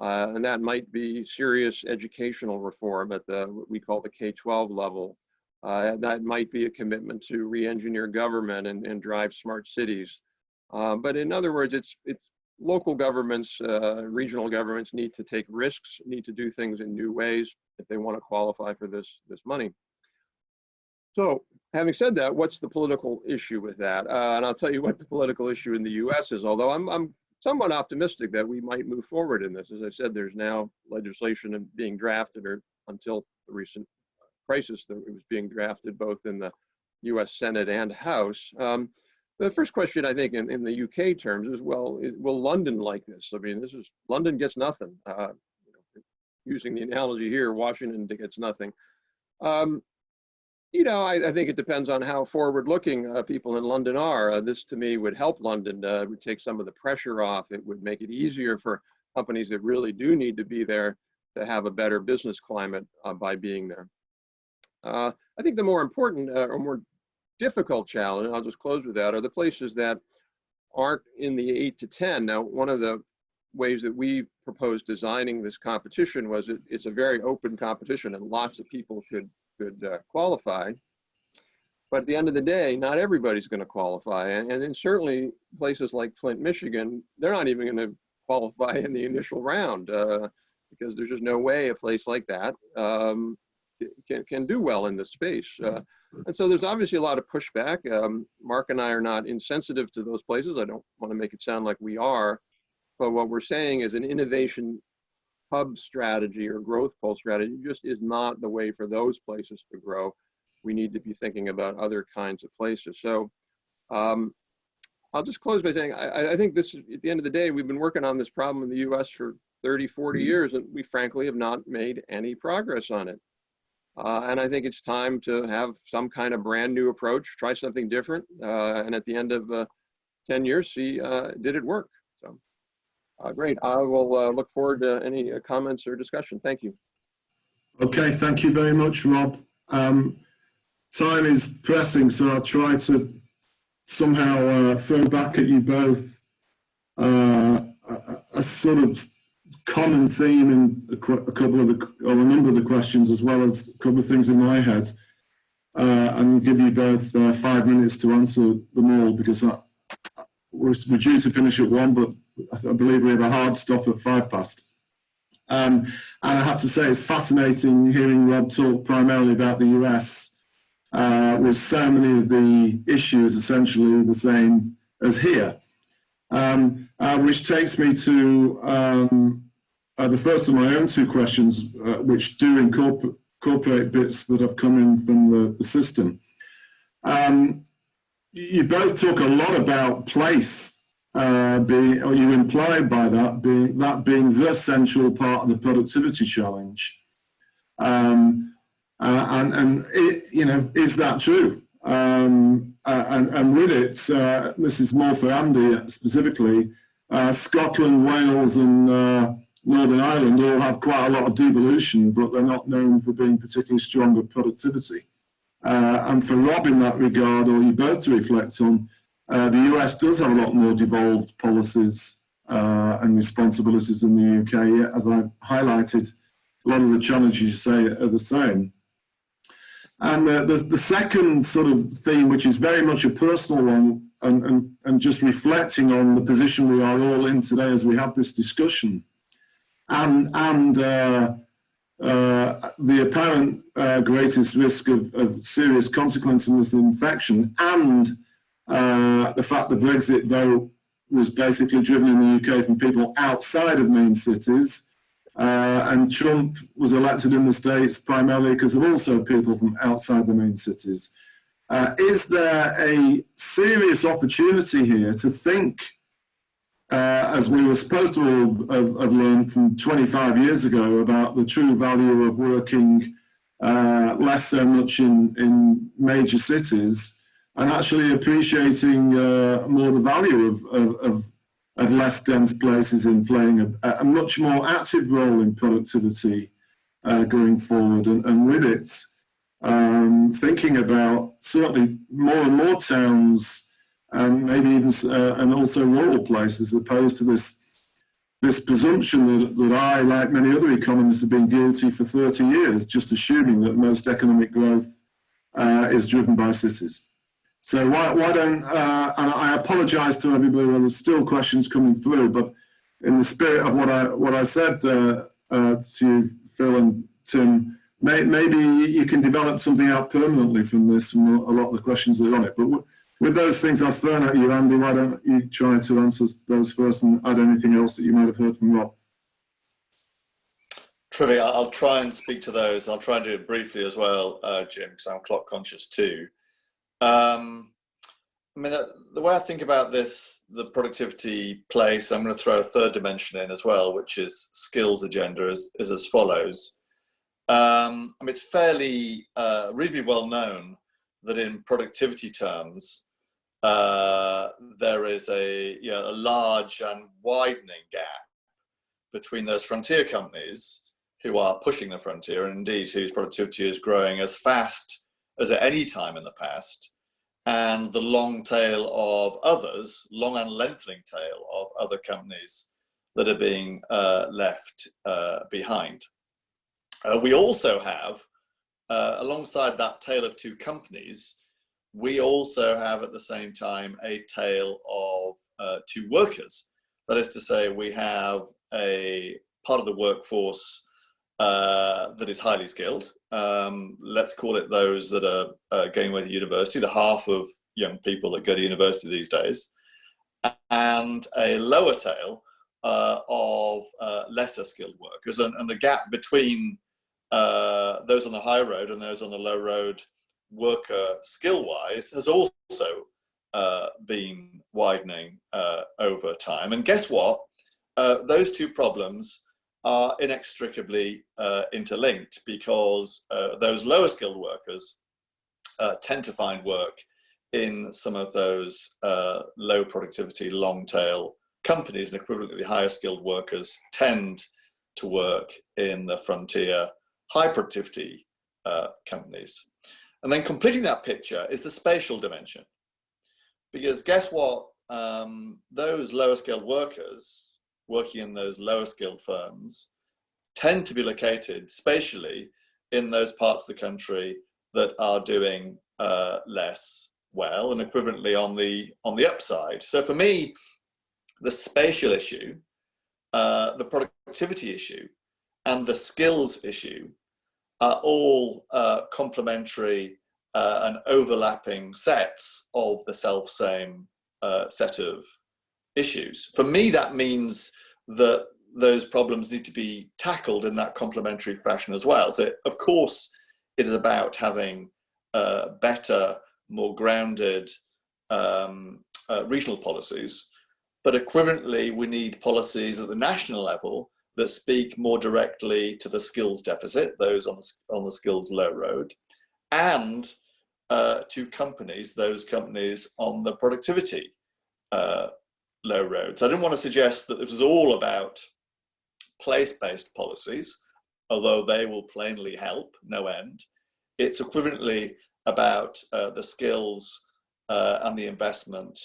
And that might be serious educational reform at what we call the K-12 level. That might be a commitment to re-engineer government and drive smart cities. But in other words, it's local governments, regional governments need to take risks, need to do things in new ways if they want to qualify for this money. So having said that, what's the political issue with that? And I'll tell you what the political issue in the US is, although I'm somewhat optimistic that we might move forward in this. As I said, there's now legislation being drafted, or until the recent crisis that it was being drafted both in the US Senate and House. The first question, I think, in the UK terms is, well, will London like this? I mean, London gets nothing. Using the analogy here, Washington gets nothing. I think it depends on how forward-looking people in London are. This, to me, would help London. It would take some of the pressure off. It would make it easier for companies that really do need to be there to have a better business climate by being there. I think the more important or more difficult challenge, and I'll just close with that, are the places that aren't in the 8 to 10. Now, one of the ways that we proposed designing this competition was it's a very open competition and lots of people could qualify. But at the end of the day, not everybody's going to qualify. And then certainly places like Flint, Michigan, they're not even going to qualify in the initial round because there's just no way a place like that can do well in this space. And so there's obviously a lot of pushback. Mark and I are not insensitive to those places. I don't want to make it sound like we are. But what we're saying is an innovation hub strategy or growth pulse strategy just is not the way for those places to grow. We need to be thinking about other kinds of places. So I'll just close by saying, I think this, at the end of the day, we've been working on this problem in the US for 30, 40 years, and we frankly have not made any progress on it. And I think it's time to have some kind of brand new approach, try something different, and at the end of 10 years, see, did it work? So great, I will look forward to any comments or discussion. Thank you. Okay, thank you very much, Rob. Time is pressing, so I'll try to somehow throw back at you both a sort of common theme in a couple of a number of the questions, as well as a couple of things in my head, and give you both 5 minutes to answer them all, because we're due to finish at 1, but I believe we have a hard stop at 5 past. And I have to say, it's fascinating hearing Rob talk primarily about the US, with so many of the issues essentially the same as here. Which takes me to the first of my own two questions, which do incorporate bits that have come in from the system. You both talk a lot about place, or you implied by that being the central part of the productivity challenge. And it, is that true? And with it, this is more for Andy specifically, Scotland, Wales and Northern Ireland all have quite a lot of devolution, but they're not known for being particularly strong at productivity. And for Rob in that regard, or you both to reflect on, the US does have a lot more devolved policies and responsibilities in the UK. As I highlighted, a lot of the challenges you say are the same. And the second sort of theme, which is very much a personal one, and just reflecting on the position we are all in today as we have this discussion, and the apparent greatest risk of serious consequence from this infection, and the fact that Brexit vote was basically driven in the UK from people outside of main cities, and Trump was elected in the States primarily because of also people from outside the main cities. Is there a serious opportunity here to think, as we were supposed to have learned from 25 years ago, about the true value of working less so much in major cities, and actually appreciating more the value of less dense places in playing a much more active role in productivity going forward, and with it, thinking about certainly more and more towns, and maybe even and also rural places, as opposed to this presumption that I, like many other economists, have been guilty for 30 years, just assuming that most economic growth is driven by cities. So why don't, and I apologise to everybody, there's still questions coming through, but in the spirit of what I said to you, Phil and Tim, maybe you can develop something out permanently from this, from a lot of the questions that are on it. But with those things I've thrown at you, Andy, why don't you try to answer those first and add anything else that you might have heard from Rob? Terrific. I'll try and speak to those. I'll try and do it briefly as well, Jim, because I'm clock conscious too. I mean, the way I think about this, the productivity place, I'm going to throw a third dimension in as well, which is skills agenda, is as follows. I mean, it's fairly reasonably well known that in productivity terms, there is a large and widening gap between those frontier companies who are pushing the frontier, and indeed whose productivity is growing as fast as at any time in the past, and the long tail of others, long and lengthening tail of other companies that are being left behind. We also have, alongside that tail of two companies, we also have at the same time a tail of two workers. That is to say, we have a part of the workforce that is highly skilled. Let's call it those that are going away to university, the half of young people that go to university these days, and a lower tail of lesser skilled workers. And the gap between those on the high road and those on the low road, worker skill-wise, has also been widening over time. And guess what? Those two problems are inextricably interlinked, because those lower skilled workers tend to find work in some of those low productivity, long tail companies, and equivalently higher skilled workers tend to work in the frontier, high productivity companies. And then completing that picture is the spatial dimension. Because guess what? Those lower skilled workers working in those lower skilled firms tend to be located spatially in those parts of the country that are doing less well, and equivalently on the upside. So for me, the spatial issue, the productivity issue, and the skills issue are all complementary and overlapping sets of the self-same set of issues. For me, that means that those problems need to be tackled in that complementary fashion as well. So, of course, it is about having better, more grounded regional policies, but equivalently, we need policies at the national level that speak more directly to the skills deficit, those on the skills low road, and to companies, those companies on the productivity low road. So I didn't want to suggest that it was all about place-based policies, although they will plainly help, no end. It's equivalently about the skills and the investment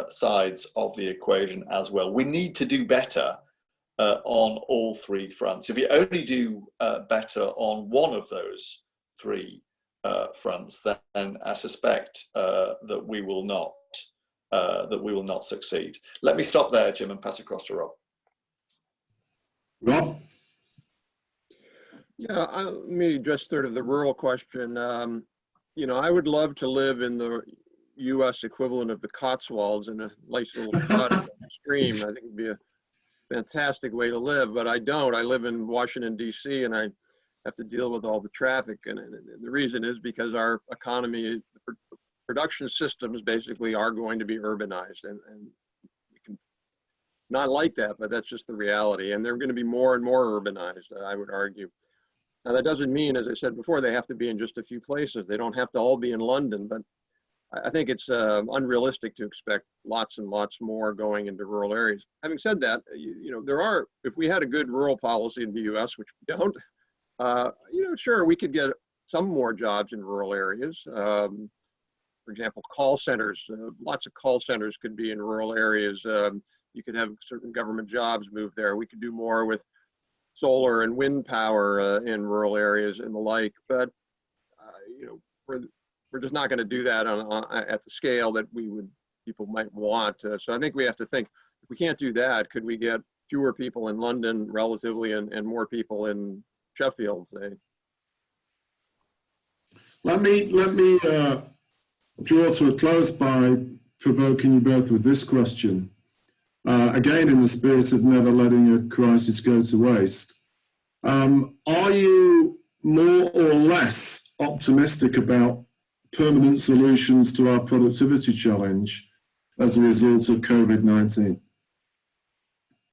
sides of the equation as well. We need to do better on all three fronts. If you only do better on one of those three fronts, then I suspect that we will not succeed. Let me stop there, Jim, and pass across to Rob. Rob? Yeah, let me address sort of the rural question. You know, I would love to live in the U.S. equivalent of the Cotswolds in a nice little cottage on the stream. I think it'd be a fantastic way to live, but I don't. I live in Washington, D.C., and I have to deal with all the traffic. And the reason is because our economy, the production systems basically are going to be urbanized. And we can not like that, but that's just the reality. And they're going to be more and more urbanized, I would argue. Now, that doesn't mean, as I said before, they have to be in just a few places. They don't have to all be in London, but I think it's unrealistic to expect lots and lots more going into rural areas. Having said that, you know, there are, if we had a good rural policy in the US, which we don't, you know, sure, we could get some more jobs in rural areas. For example, call centers, lots of call centers could be in rural areas. You could have certain government jobs move there. We could do more with solar and wind power in rural areas and the like, but you know, we're just not going to do that at the scale that people might want. So I think we have to think, if we can't do that, could we get fewer people in London relatively and more people in Sheffield, say? Let me draw to a close by provoking you both with this question. Again, in the spirit of never letting a crisis go to waste, are you more or less optimistic about permanent solutions to our productivity challenge as a result of COVID-19?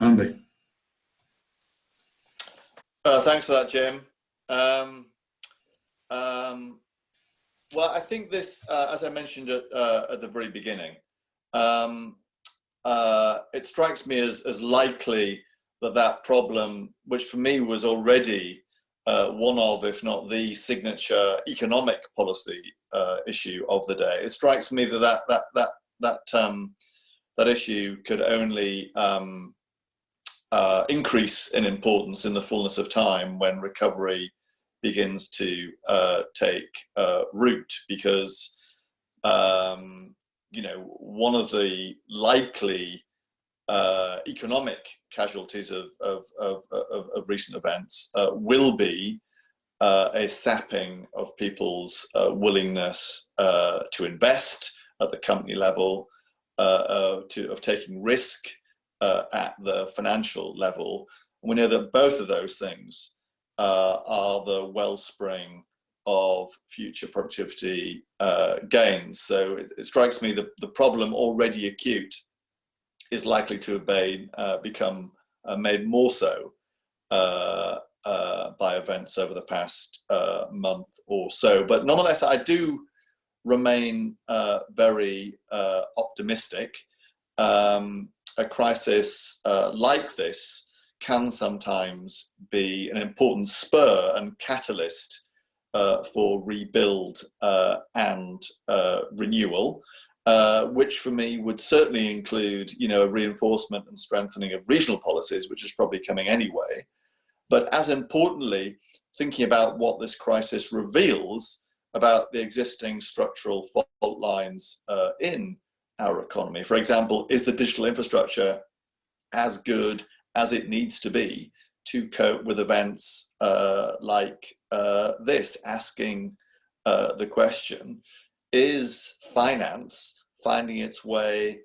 Andy? Thanks for that, Jim. Well, I think this, as I mentioned at the very beginning, it strikes me as likely that problem, which for me was already one of, if not the signature economic policy issue of the day, it strikes me that issue could only increase in importance in the fullness of time when recovery begins to take root, because you know, one of the likely economic casualties of recent events will be a sapping of people's willingness to invest at the company level, of taking risk at the financial level. We know that both of those things are the wellspring of future productivity gains. So it strikes me that the problem already acute is likely to become made more so by events over the past month or so. But nonetheless, I do remain very optimistic. A crisis like this can sometimes be an important spur and catalyst for rebuild and renewal, which for me would certainly include, you know, a reinforcement and strengthening of regional policies, which is probably coming anyway. But as importantly, thinking about what this crisis reveals about the existing structural fault lines in our economy. For example, is the digital infrastructure as good as it needs to be to cope with events like this, asking the question, is finance finding its way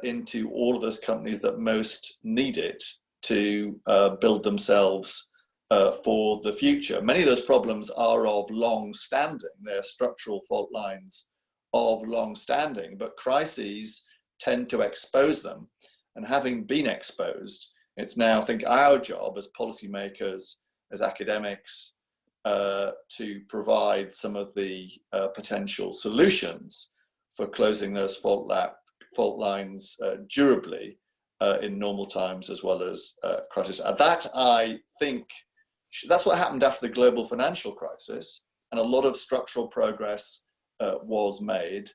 into all of those companies that most need it to build themselves for the future? Many of those problems are of long standing. They're structural fault lines of long standing, but crises tend to expose them. And having been exposed, it's now, I think, our job as policymakers, as academics, to provide some of the potential solutions for closing those fault lines durably in normal times as well as crisis. That, I think, that's what happened after the global financial crisis, and a lot of structural progress was made.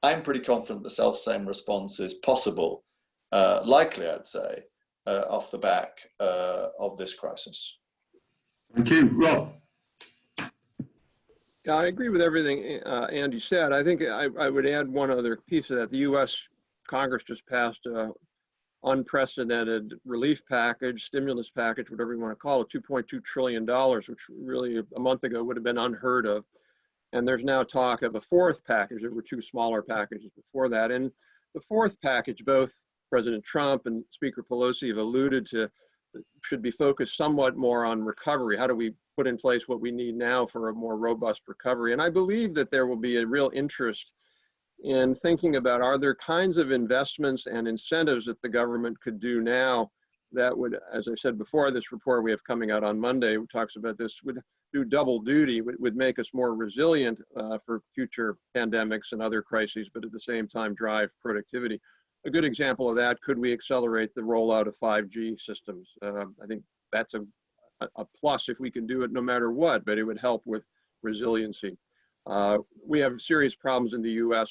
I'm pretty confident the self-same response is possible, likely, I'd say, off the back of this crisis. Thank you. Rob? Yeah, I agree with everything Andy said. I think I would add one other piece of that. The U.S. Congress just passed an unprecedented relief package, stimulus package, whatever you want to call it, $2.2 trillion, which really a month ago would have been unheard of. And there's now talk of a fourth package. There were two smaller packages before that. And the fourth package, both President Trump and Speaker Pelosi have alluded to, should be focused somewhat more on recovery. How do we put in place what we need now for a more robust recovery? And I believe that there will be a real interest in thinking about, are there kinds of investments and incentives that the government could do now that would, as I said before, this report we have coming out on Monday talks about this, would do double duty, would make us more resilient for future pandemics and other crises, but at the same time drive productivity. A good example of that, could we accelerate the rollout of 5G systems? I think that's a plus if we can do it no matter what, but it would help with resiliency. We have serious problems in the US.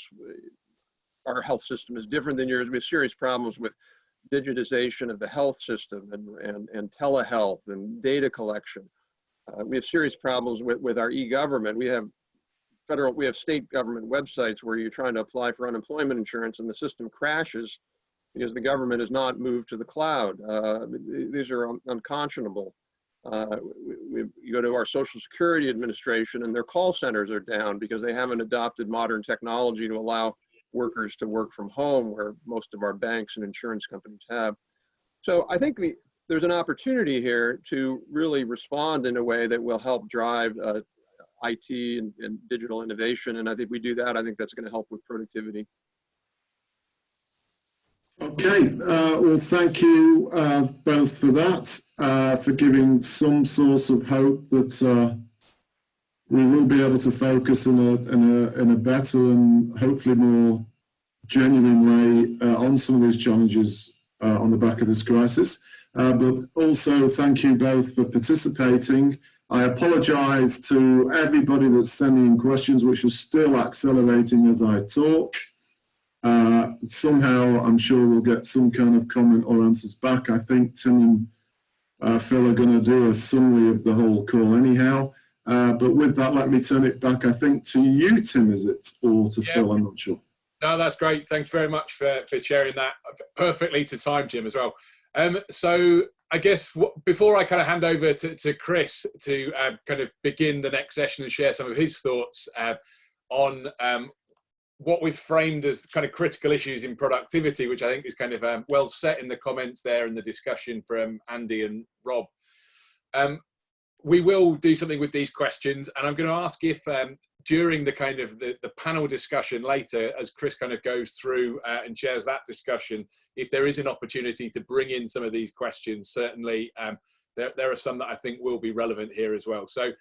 Our health system is different than yours. We have serious problems with digitization of the health system and telehealth and data collection. We have serious problems with our e-government. We have state government websites where you're trying to apply for unemployment insurance and the system crashes because the government has not moved to the cloud. These are unconscionable. You go to our Social Security Administration and their call centers are down because they haven't adopted modern technology to allow workers to work from home, where most of our banks and insurance companies have. So I think there's an opportunity here to really respond in a way that will help drive IT and digital innovation. And I think we do that. I think that's going to help with productivity. Okay, well, thank you both for that, for giving some source of hope that we will be able to focus in a better and hopefully more genuine way on some of these challenges on the back of this crisis. But also thank you both for participating. I apologise to everybody that's sending in questions, which are still accelerating as I talk. Somehow I'm sure we'll get some kind of comment or answers back. I think Tim and Phil are going to do a summary of the whole call anyhow. But with that, let me turn it back, I think, to you, Tim, is it? Or to Phil, I'm not sure. No, that's great. Thanks very much for sharing that perfectly to time, Jim, as well. So I guess before I kind of hand over to Chris to kind of begin the next session and share some of his thoughts on what we've framed as kind of critical issues in productivity, which I think is kind of well set in the comments there and the discussion from Andy and Rob. We will do something with these questions, and I'm going to ask if during the kind of the panel discussion later, as Chris kind of goes through and shares that discussion, if there is an opportunity to bring in some of these questions, certainly there are some that I think will be relevant here as well. So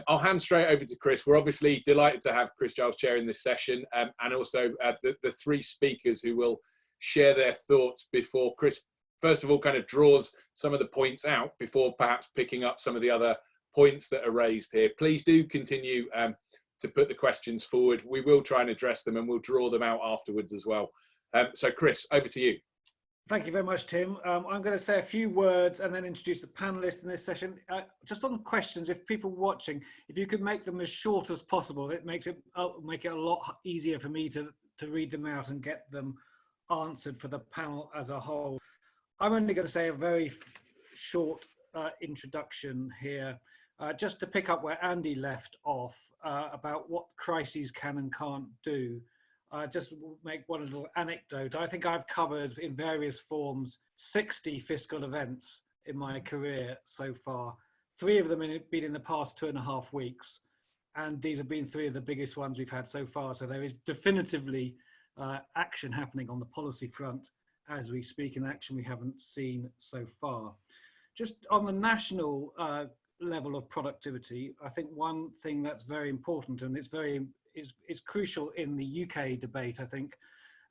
I'll hand straight over to Chris. We're obviously delighted to have Chris Giles chairing this session, and also the three speakers who will share their thoughts before Chris, first of all, kind of draws some of the points out before perhaps picking up some of the other points that are raised here. Please do continue to put the questions forward. We will try and address them, and we'll draw them out afterwards as well. So Chris, over to you. Thank you very much, Tim. I'm going to say a few words and then introduce the panelists in this session. Just on the questions, if people watching, if you could make them as short as possible, it makes it make it a lot easier for me to read them out and get them answered for the panel as a whole. I'm only going to say a very short introduction here, just to pick up where Andy left off about what crises can and can't do. Just make one little anecdote. I think I've covered in various forms 60 fiscal events in my career so far. 3 of them have been in the past 2.5 weeks. And these have been 3 of the biggest ones we've had so far. So there is definitively action happening on the policy front as we speak, in action we haven't seen so far. Just on the national level of productivity, I think one thing that's very important, and it's crucial in the UK debate, I think,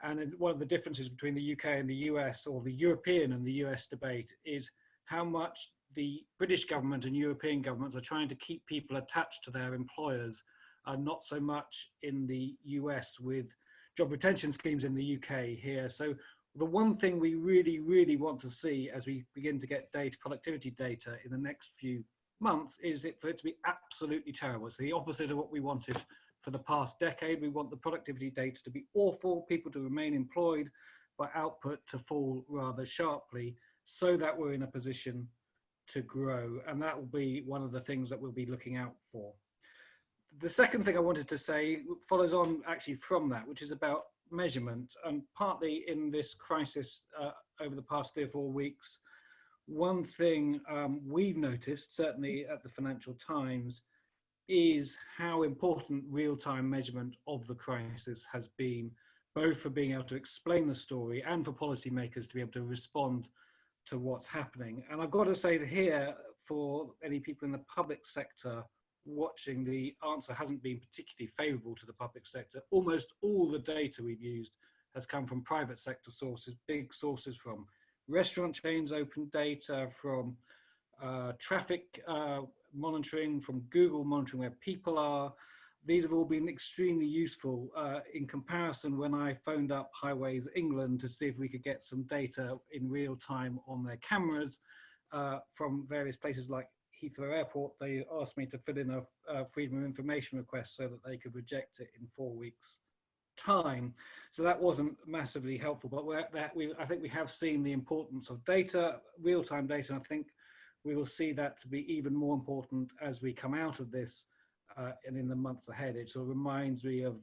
and one of the differences between the UK and the US, or the European and the US debate, is how much the British government and European governments are trying to keep people attached to their employers, not so much in the US with job retention schemes in the UK here. So the one thing we really, really want to see as we begin to get productivity data in the next few months is for it to be absolutely terrible. It's the opposite of what we wanted for the past decade. We want the productivity data to be awful, people to remain employed, but output to fall rather sharply, so that we're in a position to grow. And that will be one of the things that we'll be looking out for. The second thing I wanted to say follows on actually from that, which is about measurement. And partly in this crisis over the past 3 or 4 weeks, one thing we've noticed, certainly at the Financial Times, is how important real-time measurement of the crisis has been, both for being able to explain the story and for policymakers to be able to respond to what's happening. And I've got to say that here, for any people in the public sector watching, the answer hasn't been particularly favourable to the public sector. Almost all the data we've used has come from private sector sources, big sources from restaurant chains, open data, from traffic monitoring, from Google monitoring where people are. These have all been extremely useful. In comparison, when I phoned up Highways England to see if we could get some data in real time on their cameras from various places like Heathrow Airport, they asked me to fill in a Freedom of Information request so that they could reject it in 4 weeks' time. So that wasn't massively helpful, but I think we have seen the importance of data, real-time data, and I think we will see that to be even more important as we come out of this and in the months ahead. It sort of reminds me of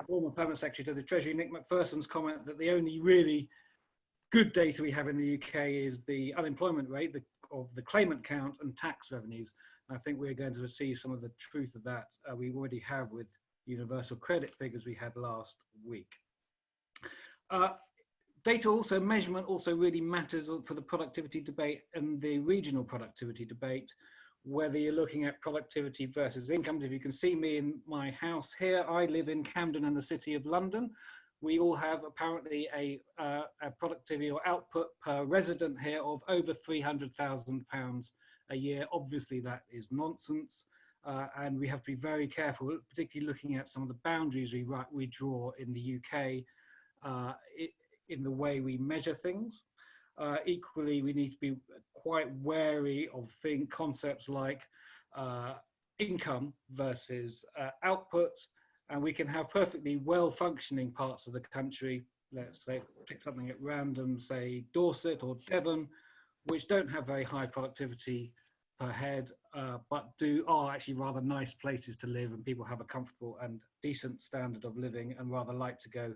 former Permanent Secretary to the Treasury, Nick Macpherson's comment that the only really good data we have in the UK is the unemployment rate, of the claimant count and tax revenues. And I think we're going to see some of the truth of that we already have with universal credit figures we had last week. Data also, measurement also really matters for the productivity debate and the regional productivity debate, whether you're looking at productivity versus income. If you can see me in my house here, I live in Camden and the City of London. We all have apparently a productivity or output per resident here of over £300,000 a year. Obviously that is nonsense. And we have to be very careful, particularly looking at some of the boundaries we draw in the UK in the way we measure things. Equally, we need to be quite wary of concepts like income versus output, and we can have perfectly well-functioning parts of the country, let's say, pick something at random, say Dorset or Devon, which don't have very high productivity per head, but are actually rather nice places to live, and people have a comfortable and decent standard of living and rather like to go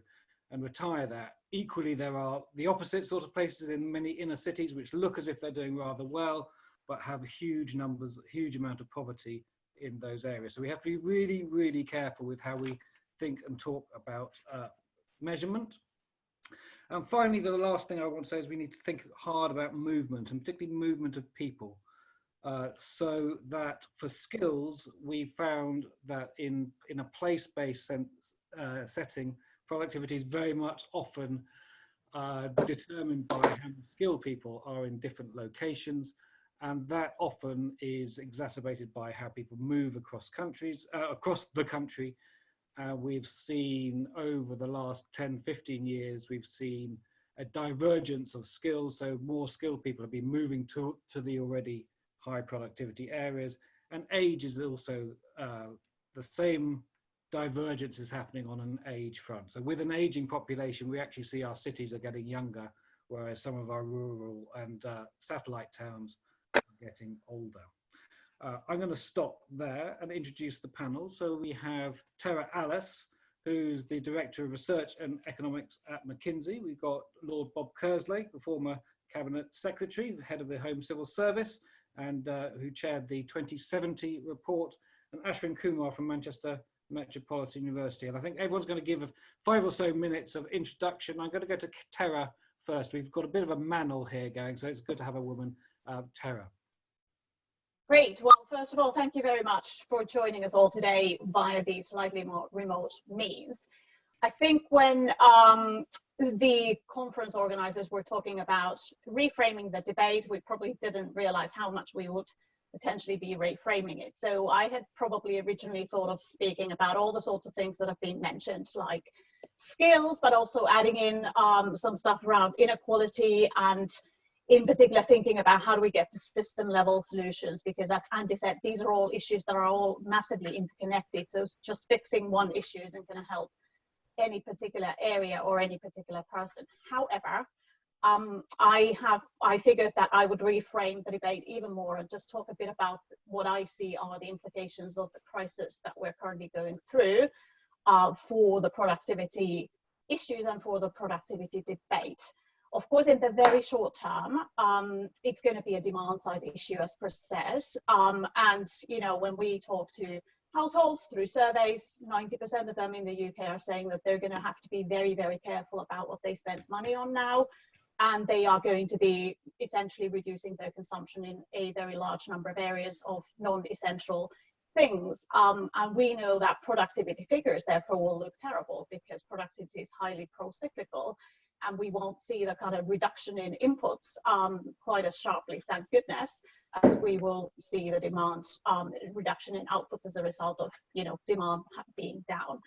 and retire there. Equally, there are the opposite sorts of places in many inner cities which look as if they're doing rather well, but have huge numbers, huge amount of poverty in those areas. So we have to be really, really careful with how we think and talk about measurement. And finally, the last thing I want to say is we need to think hard about movement, and particularly movement of people. So that for skills, we found that in a place-based setting, productivity is very much often determined by how skilled people are in different locations, and that often is exacerbated by how people move across the country. We've seen over the last 10, 15 years, we've seen a divergence of skills, so more skilled people have been moving to the already high productivity areas, and age is also the same divergence is happening on an age front. So with an aging population, we actually see our cities are getting younger, whereas some of our rural and satellite towns are getting older. I'm going to stop there and introduce the panel. So we have Tera Allas, who's the Director of Research and Economics at McKinsey. We've got Lord Bob Kerslake, the former Cabinet Secretary, the head of the Home Civil Service, and who chaired the 2070 report, and Ashwin Kumar from Manchester Metropolitan University. And I think everyone's going to give 5 or so minutes of introduction. I'm going to go to Tera first. We've got a bit of a manel here going, so it's good to have a woman. Tera. Great. Well, first of all, thank you very much for joining us all today via these slightly more remote means. I think when the conference organizers were talking about reframing the debate, we probably didn't realize how much we would potentially be reframing it. So I had probably originally thought of speaking about all the sorts of things that have been mentioned, like skills, but also adding in some stuff around inequality, and in particular thinking about how do we get to system level solutions, because as Andy said, these are all issues that are all massively interconnected. So just fixing one issue isn't going to help any particular area or any particular person. However, I figured that I would reframe the debate even more and just talk a bit about what I see are the implications of the crisis that we're currently going through for the productivity issues and for the productivity debate. Of course, in the very short term, it's going to be a demand side issue, as Chris says. And, you know, when we talk to households through surveys, 90% of them in the UK are saying that they're going to have to be very, very careful about what they spend money on now. And they are going to be essentially reducing their consumption in a very large number of areas of non-essential things. And we know that productivity figures, therefore, will look terrible because productivity is highly pro-cyclical. And we won't see the kind of reduction in inputs quite as sharply, thank goodness, as we will see the demand reduction in outputs as a result of, you know, demand being down.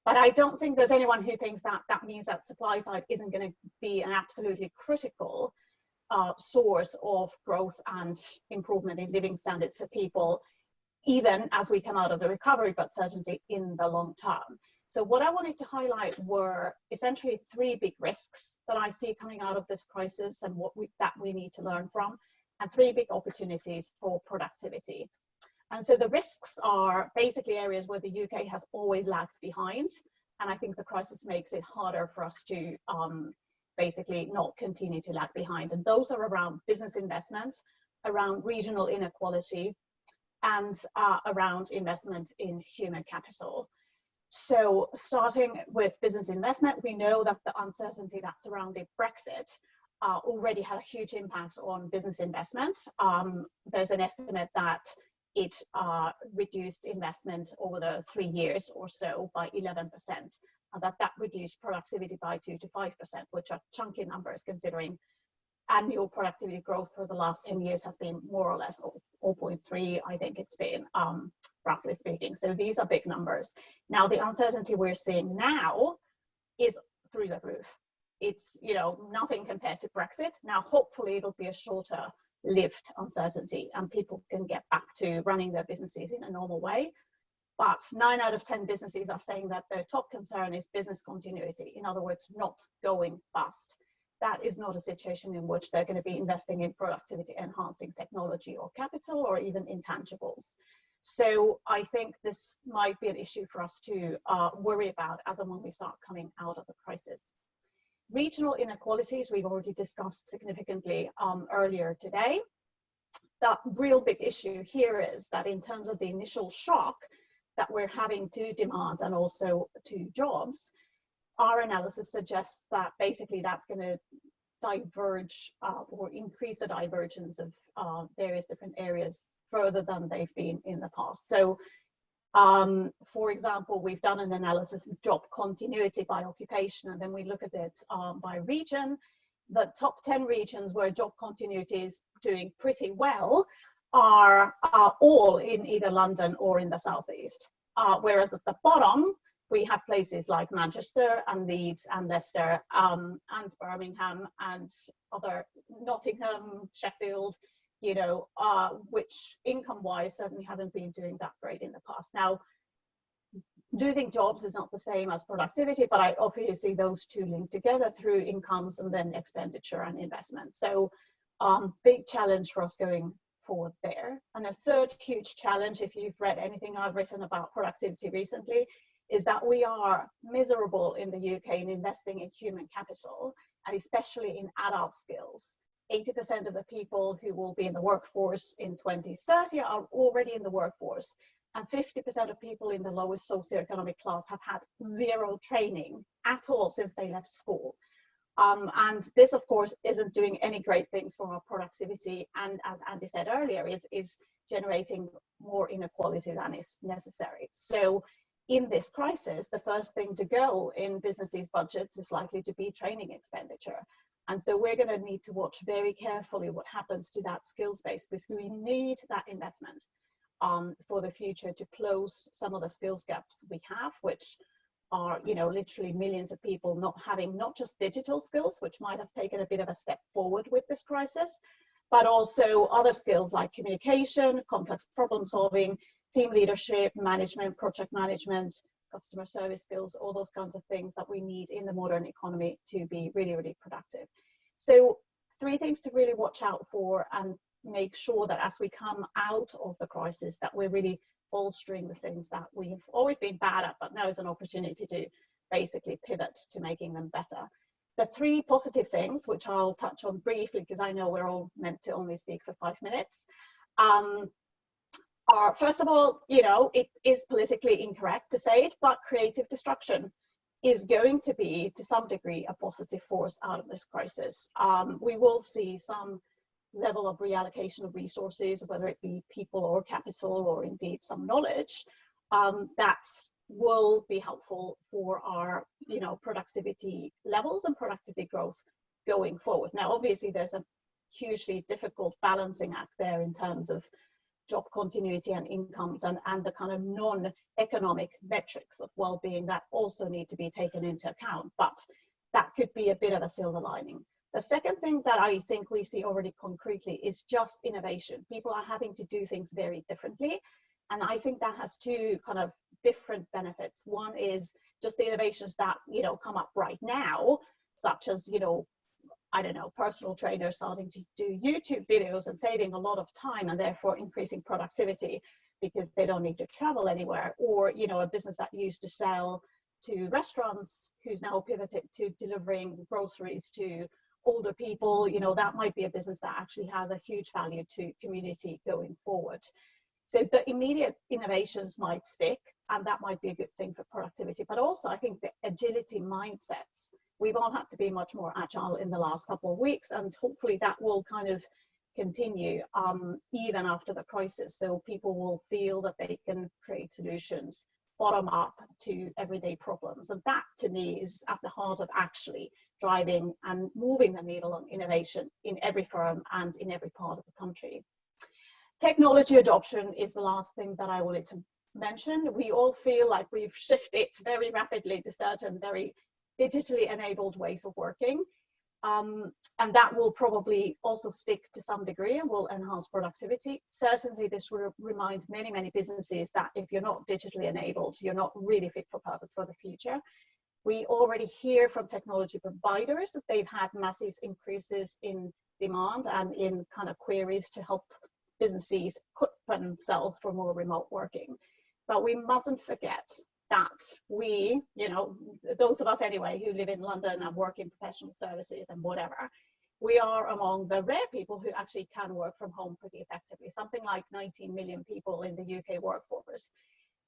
But I don't think there's anyone who thinks that that means that supply side isn't going to be an absolutely critical source of growth and improvement in living standards for people, even as we come out of the recovery, but certainly in the long term. So what I wanted to highlight were essentially 3 big risks that I see coming out of this crisis and that we need to learn from, and 3 big opportunities for productivity. And so the risks are basically areas where the UK has always lagged behind. And I think the crisis makes it harder for us to basically not continue to lag behind. And those are around business investment, around regional inequality, and around investment in human capital. So starting with business investment, we know that the uncertainty that surrounded Brexit already had a huge impact on business investment. There's an estimate that it reduced investment over the 3 years or so by 11%, and that reduced productivity by 2 to 5%, which are chunky numbers considering annual productivity growth for the last 10 years has been more or less 0.3, I think it's been, roughly speaking. So these are big numbers. Now, the uncertainty we're seeing now is through the roof. It's, you know, nothing compared to Brexit. Now, hopefully it'll be a shorter lived uncertainty and people can get back to running their businesses in a normal way. But 9 out of 10 businesses are saying that their top concern is business continuity. In other words, not going bust. That is not a situation in which they're going to be investing in productivity enhancing technology or capital or even intangibles. So I think this might be an issue for us to worry about as and when we start coming out of the crisis. Regional inequalities, we've already discussed significantly earlier today. The real big issue here is that in terms of the initial shock that we're having to demand and also to jobs, our analysis suggests that basically that's going to diverge or increase the divergence of various different areas further than they've been in the past. So, for example, we've done an analysis of job continuity by occupation, and then we look at it by region. The top 10 regions where job continuity is doing pretty well are all in either London or in the southeast, whereas at the bottom, we have places like Manchester and Leeds and Leicester and Birmingham and other Nottingham, Sheffield, you know, which income-wise certainly haven't been doing that great in the past. Now, losing jobs is not the same as productivity, but I obviously those two link together through incomes and then expenditure and investment. So big challenge for us going forward there. And a third huge challenge, if you've read anything I've written about productivity recently, is that we are miserable in the UK in investing in human capital, and especially in adult skills. 80% of the people who will be in the workforce in 2030 are already in the workforce, and 50% of people in the lowest socioeconomic class have had zero training at all since they left school. And this, of course, isn't doing any great things for our productivity, and as Andy said earlier, is generating more inequality than is necessary. So in this crisis, the first thing to go in businesses' budgets is likely to be training expenditure. And so we're going to need to watch very carefully what happens to that skills base, because we need that investment for the future to close some of the skills gaps we have, which are, you know, literally millions of people not having not just digital skills, which might have taken a bit of a step forward with this crisis, but also other skills like communication, complex problem solving, team leadership, management, project management, customer service skills, all those kinds of things that we need in the modern economy to be really, really productive. So 3 things to really watch out for and make sure that as we come out of the crisis that we're really bolstering the things that we've always been bad at, but now is an opportunity to basically pivot to making them better. The 3 positive things, which I'll touch on briefly because I know we're all meant to only speak for 5 minutes, are, first of all, you know, it is politically incorrect to say it, but creative destruction is going to be, to some degree, a positive force out of this crisis. We will see some level of reallocation of resources, whether it be people or capital or indeed some knowledge, that will be helpful for our, you know, productivity levels and productivity growth going forward. Now, obviously, there's a hugely difficult balancing act there in terms of job continuity and incomes and the kind of non-economic metrics of well-being that also need to be taken into account, but that could be a bit of a silver lining. The second thing that I think we see already concretely is just innovation. People are having to do things very differently, and I think that has 2 kind of different benefits. One is just the innovations that, you know, come up right now, such as, you know, I don't know, personal trainers starting to do YouTube videos and saving a lot of time and therefore increasing productivity because they don't need to travel anywhere. Or, you know, a business that used to sell to restaurants who's now pivoted to delivering groceries to older people, you know, that might be a business that actually has a huge value to community going forward. So the immediate innovations might stick, and that might be a good thing for productivity. But also, I think the agility mindsets, we've all had to be much more agile in the last couple of weeks, and hopefully that will kind of continue even after the crisis. So people will feel that they can create solutions bottom up to everyday problems. And that, to me, is at the heart of actually driving and moving the needle on innovation in every firm and in every part of the country. Technology adoption is the last thing that I wanted to mention. We all feel like we've shifted very rapidly to certain very digitally enabled ways of working. And that will probably also stick to some degree and will enhance productivity. Certainly, this will remind many, many businesses that if you're not digitally enabled, you're not really fit for purpose for the future. We already hear from technology providers that they've had massive increases in demand and in kind of queries to help businesses equip themselves for more remote working. But we mustn't forget that we, you know, those of us anyway who live in London and work in professional services and whatever, we are among the rare people who actually can work from home pretty effectively. Something like 19 million people in the UK workforce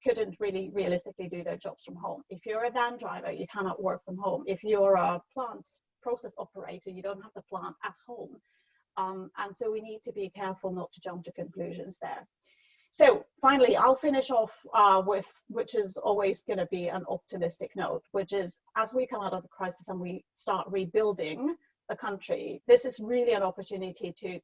couldn't really realistically do their jobs from home. If you're a van driver, you cannot work from home. If you're a plant process operator, you don't have the plant at home. And so we need to be careful not to jump to conclusions there. So finally, I'll finish off with, which is always going to be an optimistic note, which is as we come out of the crisis and we start rebuilding the country, this is really an opportunity to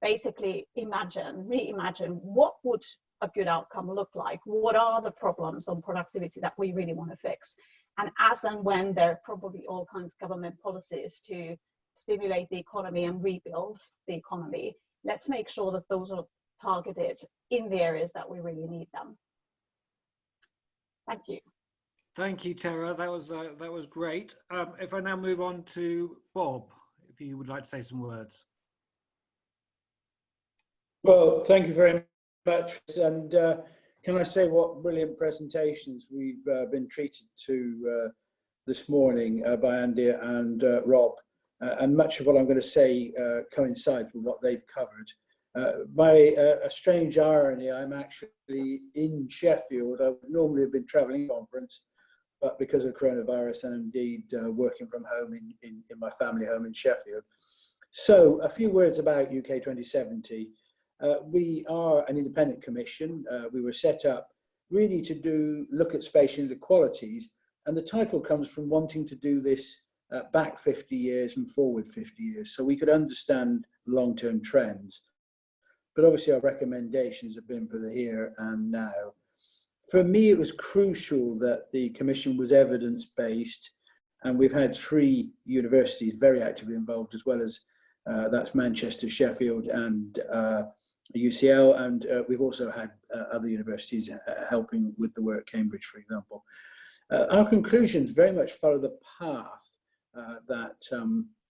basically reimagine what would a good outcome look like? What are the problems on productivity that we really want to fix? And as and when there are probably all kinds of government policies to stimulate the economy and rebuild the economy, let's make sure that those are targeted in the areas that we really need them. Thank you. Thank you, Tera. That was great. If I now move on to Bob, if you would like to say some words. Well, thank you very much. And can I say what brilliant presentations we've been treated to this morning by Andy and Rob. And much of what I'm going to say coincides with what they've covered. By a strange irony, I'm actually in Sheffield. I would normally have been travelling conference, but because of coronavirus and indeed working from home in my family home in Sheffield. So a few words about UK 2070. We are an independent commission. We were set up really to look at spatial inequalities, and the title comes from wanting to do this back 50 years and forward 50 years, so we could understand long-term trends. But obviously our recommendations have been for the here and now. For me, it was crucial that the commission was evidence-based, and we've had 3 universities very actively involved, as well as that's Manchester, Sheffield and UCL, and we've also had other universities helping with the work, Cambridge, for example. Our conclusions very much follow the path that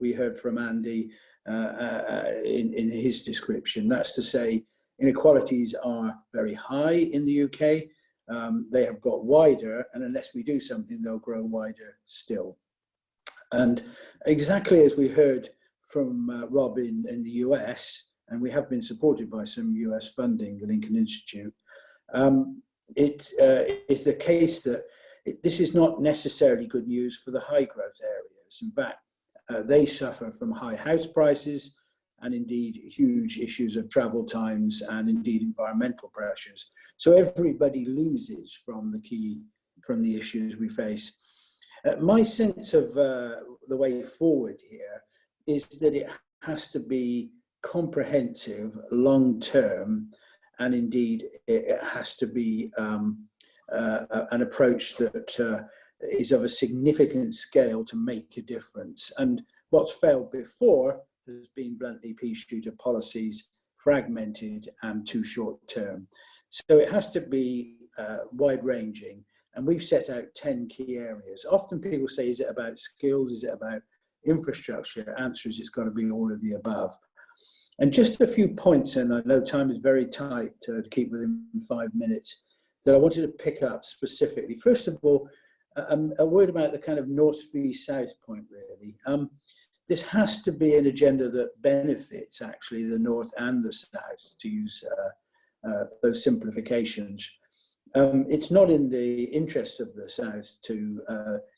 we heard from Andy in his description. That's to say, inequalities are very high in the UK. They have got wider, and unless we do something, they'll grow wider still. And exactly as we heard from Rob in the US, and we have been supported by some US funding, the Lincoln Institute, it is the case that this is not necessarily good news for the high growth areas. In fact, they suffer from high house prices and indeed huge issues of travel times and indeed environmental pressures. So everybody loses from the issues we face. My sense of the way forward here is that it has to be comprehensive, long-term, and indeed it has to be an approach that is of a significant scale to make a difference. And what's failed before has been bluntly pea-shooter policies, fragmented and too short-term. So it has to be wide-ranging, and we've set out 10 key areas. Often people say, is it about skills? Is it about infrastructure? Answer is, it's got to be all of the above. And just a few points, and I know time is very tight to keep within 5 minutes, that I wanted to pick up specifically. First of all, a word about the kind of north v south point, really. This has to be an agenda that benefits actually the north and the south, to use those simplifications. It's not in the interests of the south to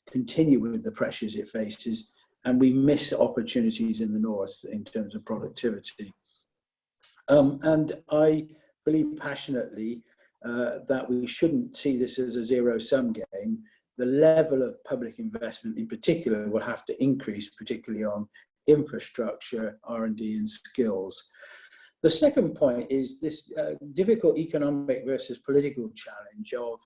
continue with the pressures it faces, and we miss opportunities in the north in terms of productivity. And I believe passionately that we shouldn't see this as a zero-sum game. The level of public investment in particular will have to increase, particularly on infrastructure, R&D and skills. The second point is this difficult economic versus political challenge of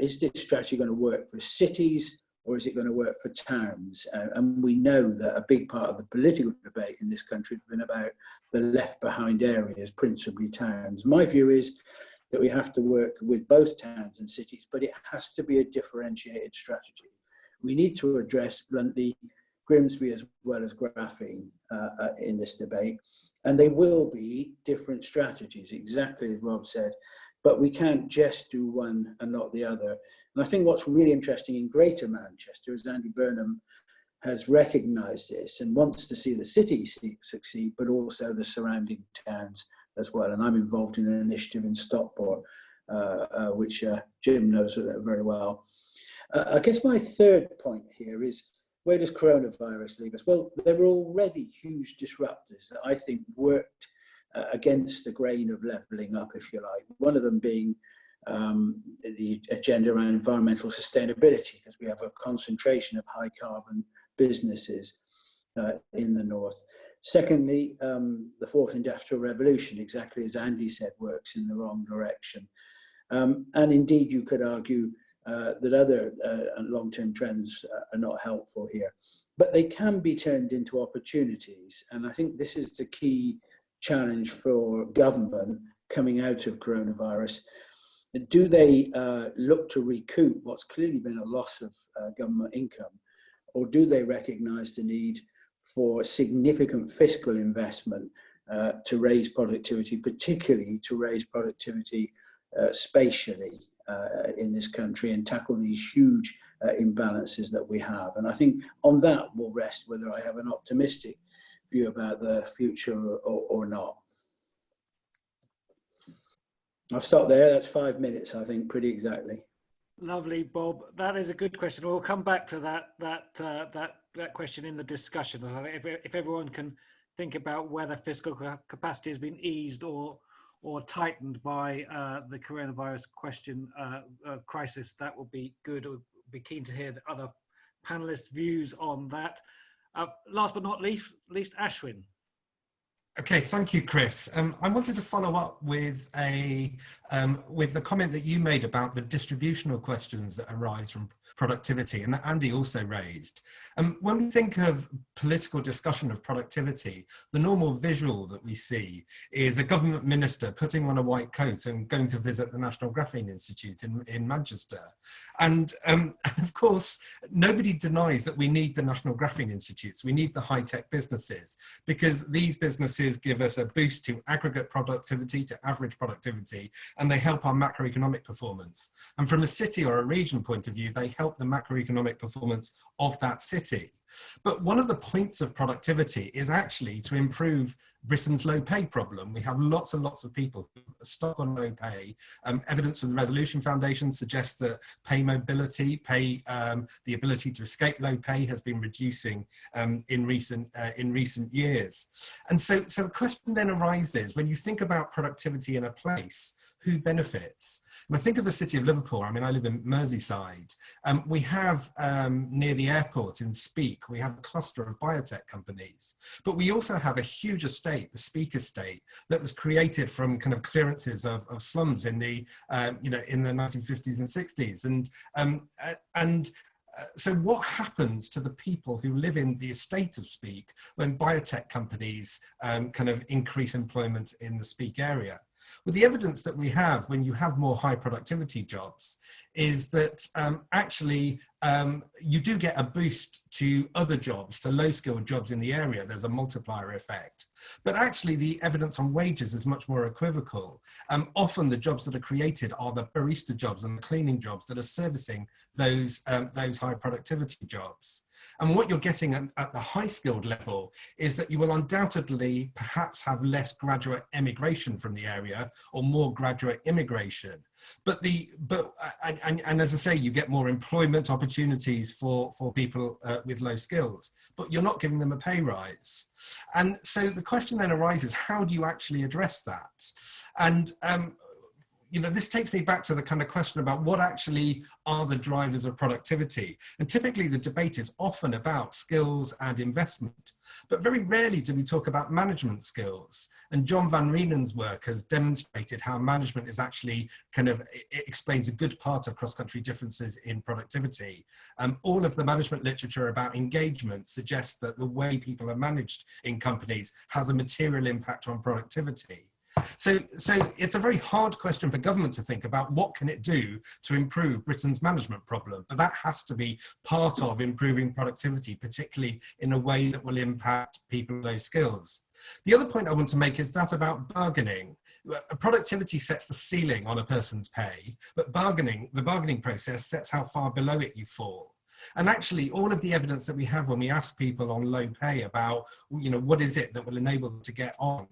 is this strategy going to work for cities or is it going to work for towns? And we know that a big part of the political debate in this country has been about the left behind areas, principally towns. My view is that we have to work with both towns and cities, but it has to be a differentiated strategy. We need to address bluntly Grimsby as well as Graphene in this debate, and they will be different strategies, exactly as Rob said, but we can't just do one and not the other. And I think what's really interesting in Greater Manchester is Andy Burnham has recognised this and wants to see the city succeed, but also the surrounding towns as well. And I'm involved in an initiative in Stockport, which Jim knows very well. I guess my third point here is, where does coronavirus leave us? Well, there were already huge disruptors that I think worked against the grain of levelling up, if you like. One of them being the agenda around environmental sustainability, because we have a concentration of high carbon businesses in the north. Secondly, the fourth industrial revolution, exactly as Andy said, works in the wrong direction. And indeed, you could argue that other long-term trends are not helpful here, but they can be turned into opportunities. And I think this is the key challenge for government coming out of coronavirus. Do they look to recoup what's clearly been a loss of government income, or do they recognise the need for significant fiscal investment to raise productivity, particularly to raise productivity spatially in this country and tackle these huge imbalances that we have? And I think on that will rest whether I have an optimistic view about the future or not. I'll stop there. That's 5 minutes, I think, pretty exactly. Lovely, Bob. That is a good question. We'll come back to that question in the discussion. If everyone can think about whether fiscal capacity has been eased or tightened by the coronavirus crisis, that would be good. I would be keen to hear the other panelists' views on that. Last but not least, Ashwin. Okay, thank you, Chris. I wanted to follow up with the comment that you made about the distributional questions that arise from productivity, and that Andy also raised. When we think of political discussion of productivity, the normal visual that we see is a government minister putting on a white coat and going to visit the National Graphene Institute in Manchester. And of course, nobody denies that we need the National Graphene Institutes. We need the high-tech businesses, because these businesses give us a boost to aggregate productivity, to average productivity, and they help our macroeconomic performance. And from a city or a region point of view, they help the macroeconomic performance of that city. But one of the points of productivity is actually to improve Britain's low pay problem. We have lots and lots of people who are stuck on low pay. Evidence from the Resolution Foundation suggests that pay mobility, the ability to escape low pay has been reducing in recent years. And so the question then arises, when you think about productivity in a place, who benefits? When I think of the city of Liverpool, I mean, I live in Merseyside. We have near the airport in Speke, we have a cluster of biotech companies, but we also have a huge estate, the Speke estate, that was created from kind of clearances of slums in the in the 1950s and 60s, and so what happens to the people who live in the estate of Speke when biotech companies kind of increase employment in the Speke area? Well, the evidence that we have when you have more high productivity jobs is that actually you do get a boost to other jobs, to low skilled jobs in the area. There's a multiplier effect. But actually the evidence on wages is much more equivocal. Often the jobs that are created are the barista jobs and the cleaning jobs that are servicing those high productivity jobs. And what you're getting at the high skilled level is that you will undoubtedly perhaps have less graduate emigration from the area or more graduate immigration. But as I say, you get more employment opportunities for people with low skills, but you're not giving them a pay rise. And so the question then arises, how do you actually address that? And this takes me back to the kind of question about what actually are the drivers of productivity. And typically the debate is often about skills and investment, but very rarely do we talk about management skills. And John Van Rienen's work has demonstrated how management is actually it explains a good part of cross-country differences in productivity. All of the management literature about engagement suggests that the way people are managed in companies has a material impact on productivity. So it's a very hard question for government to think about what can it do to improve Britain's management problem, but that has to be part of improving productivity, particularly in a way that will impact people with low skills. The other point I want to make is that about bargaining. Productivity sets the ceiling on a person's pay, but the bargaining process sets how far below it you fall. And actually, all of the evidence that we have when we ask people on low pay about, what is it that will enable them to get on,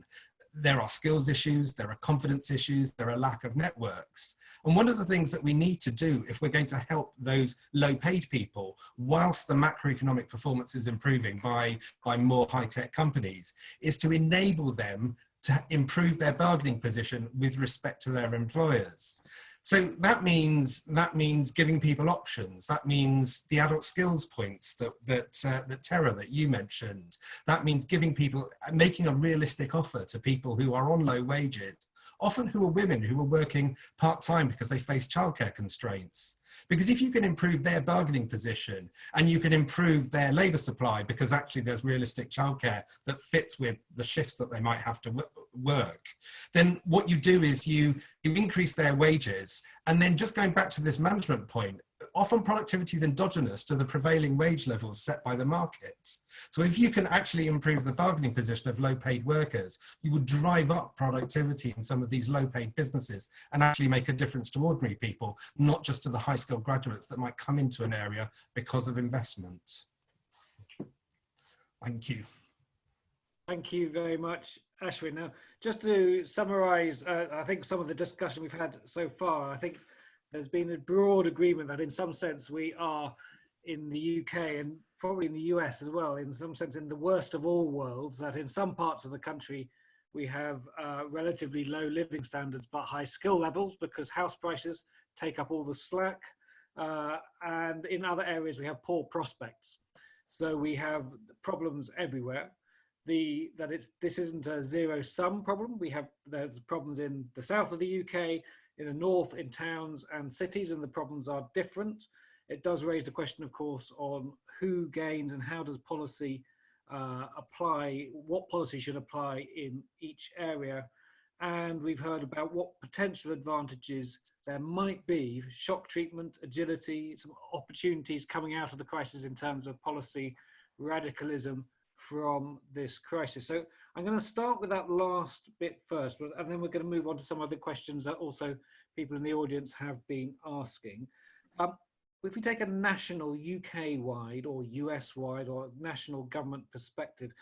there are skills issues, there are confidence issues, there are lack of networks. And one of the things that we need to do if we're going to help those low paid people, whilst the macroeconomic performance is improving by more high-tech companies, is to enable them to improve their bargaining position with respect to their employers. So that means giving people options. That means the adult skills points that Tera, that you mentioned. That means making a realistic offer to people who are on low wages often who are women who are working part-time because they face childcare constraints. Because if you can improve their bargaining position and you can improve their labour supply because actually there's realistic childcare that fits with the shifts that they might have to work, then what you do is you increase their wages. And then just going back to this management point, often productivity is endogenous to the prevailing wage levels set by the market. So if you can actually improve the bargaining position of low-paid workers, you would drive up productivity in some of these low-paid businesses and actually make a difference to ordinary people, not just to the high-skilled graduates that might come into an area because of investment. Thank you. Thank you very much, Ashwin. Now, just to summarise, I think some of the discussion we've had so far, I think there's been a broad agreement that in some sense we are in the UK and probably in the US as well, in some sense in the worst of all worlds, that in some parts of the country we have relatively low living standards but high skill levels because house prices take up all the slack, and in other areas we have poor prospects. So we have problems everywhere. This isn't a zero-sum problem. There's problems in the south of the UK, in the north, in towns and cities, and the problems are different. It does raise the question, of course, on who gains and how does policy apply, what policy should apply in each area. And we've heard about what potential advantages there might be, shock treatment, agility, some opportunities coming out of the crisis in terms of policy radicalism from this crisis. So I'm going to start with that last bit first, and then we're going to move on to some other questions that also people in the audience have been asking. If we take a national UK-wide or US-wide or national government perspective,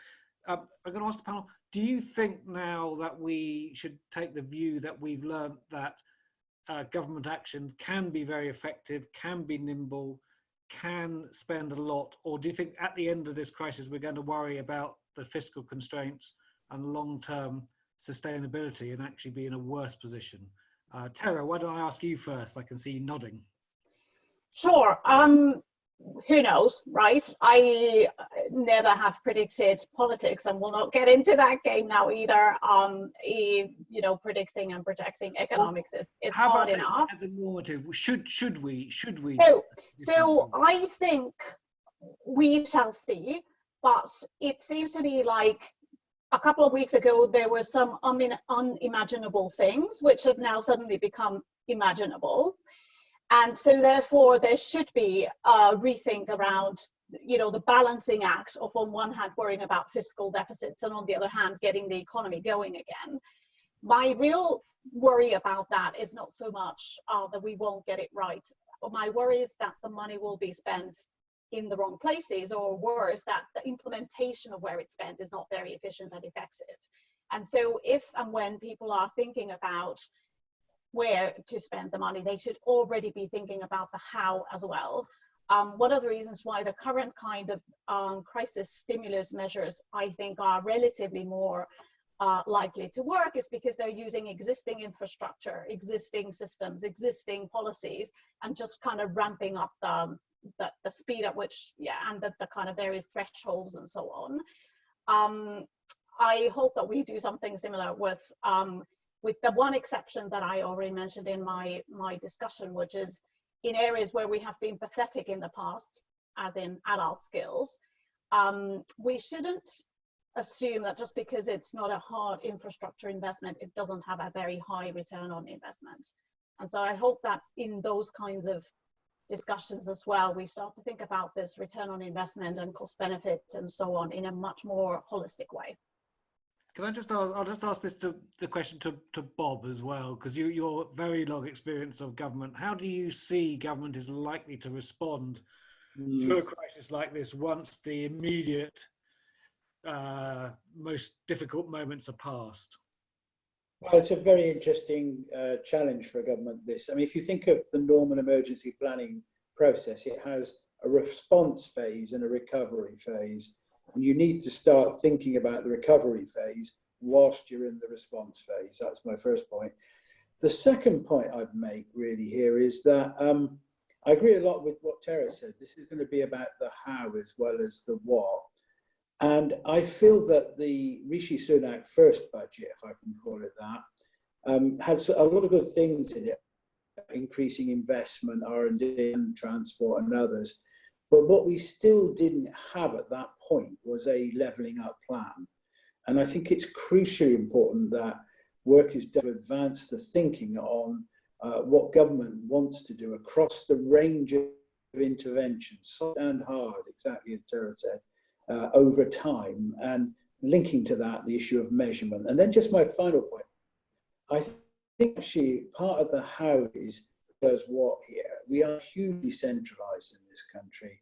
I'm going to ask the panel, do you think now that we should take the view that we've learned that government action can be very effective, can be nimble, can spend a lot, or do you think at the end of this crisis we're going to worry about the fiscal constraints and long-term sustainability and actually be in a worse position? Tera, why don't I ask you first? I can see you nodding. Sure. Who knows, right? I never have predicted politics and will not get into that game now either. You know, predicting and projecting economics is hard enough. As a normative, should we? So I think we shall see, but it seems to me like a couple of weeks ago there were some unimaginable things which have now suddenly become imaginable. And so therefore there should be a rethink around, you know, the balancing act of on one hand worrying about fiscal deficits and on the other hand getting the economy going again. My real worry about that is not so much that we won't get it right. My worry is that the money will be spent in the wrong places, or worse, that the implementation of where it's spent is not very efficient and effective. And so if and when people are thinking about where to spend the money, they should already be thinking about the how as well. One of the reasons why the current kind of crisis stimulus measures, I think, are relatively more likely to work is because they're using existing infrastructure, existing systems, existing policies, and just kind of ramping up the speed at which, and the kind of various thresholds and so on. I hope that we do something similar with the one exception that I already mentioned in my discussion, which is in areas where we have been pathetic in the past, as in adult skills, we shouldn't assume that just because it's not a hard infrastructure investment, it doesn't have a very high return on investment. And so I hope that in those kinds of discussions as well, we start to think about this return on investment and cost benefits and so on in a much more holistic way. Can I just ask, I'll just ask the question to Bob as well, because your very long experience of government, how do you see government is likely to respond to a crisis like this once the immediate most difficult moments are past? Well, it's a very interesting challenge for a government, this. I mean, if you think of the normal emergency planning process, it has a response phase and a recovery phase. And you need to start thinking about the recovery phase whilst you're in the response phase. That's my first point. The second point I'd make really here is that I agree a lot with what Tera said. This is going to be about the how as well as the what. And I feel that the Rishi Sunak first budget, if I can call it has a lot of good things in it, increasing investment, R&D, and transport and others. But what we still didn't have at that point was a levelling up plan. And I think it's crucially important that work is done to advance the thinking on what government wants to do across the range of interventions, soft and hard, exactly as Tera said, over time, and linking to that the issue of measurement. And then just my final point, I think actually part of the how is does what here. We are hugely centralised in this country,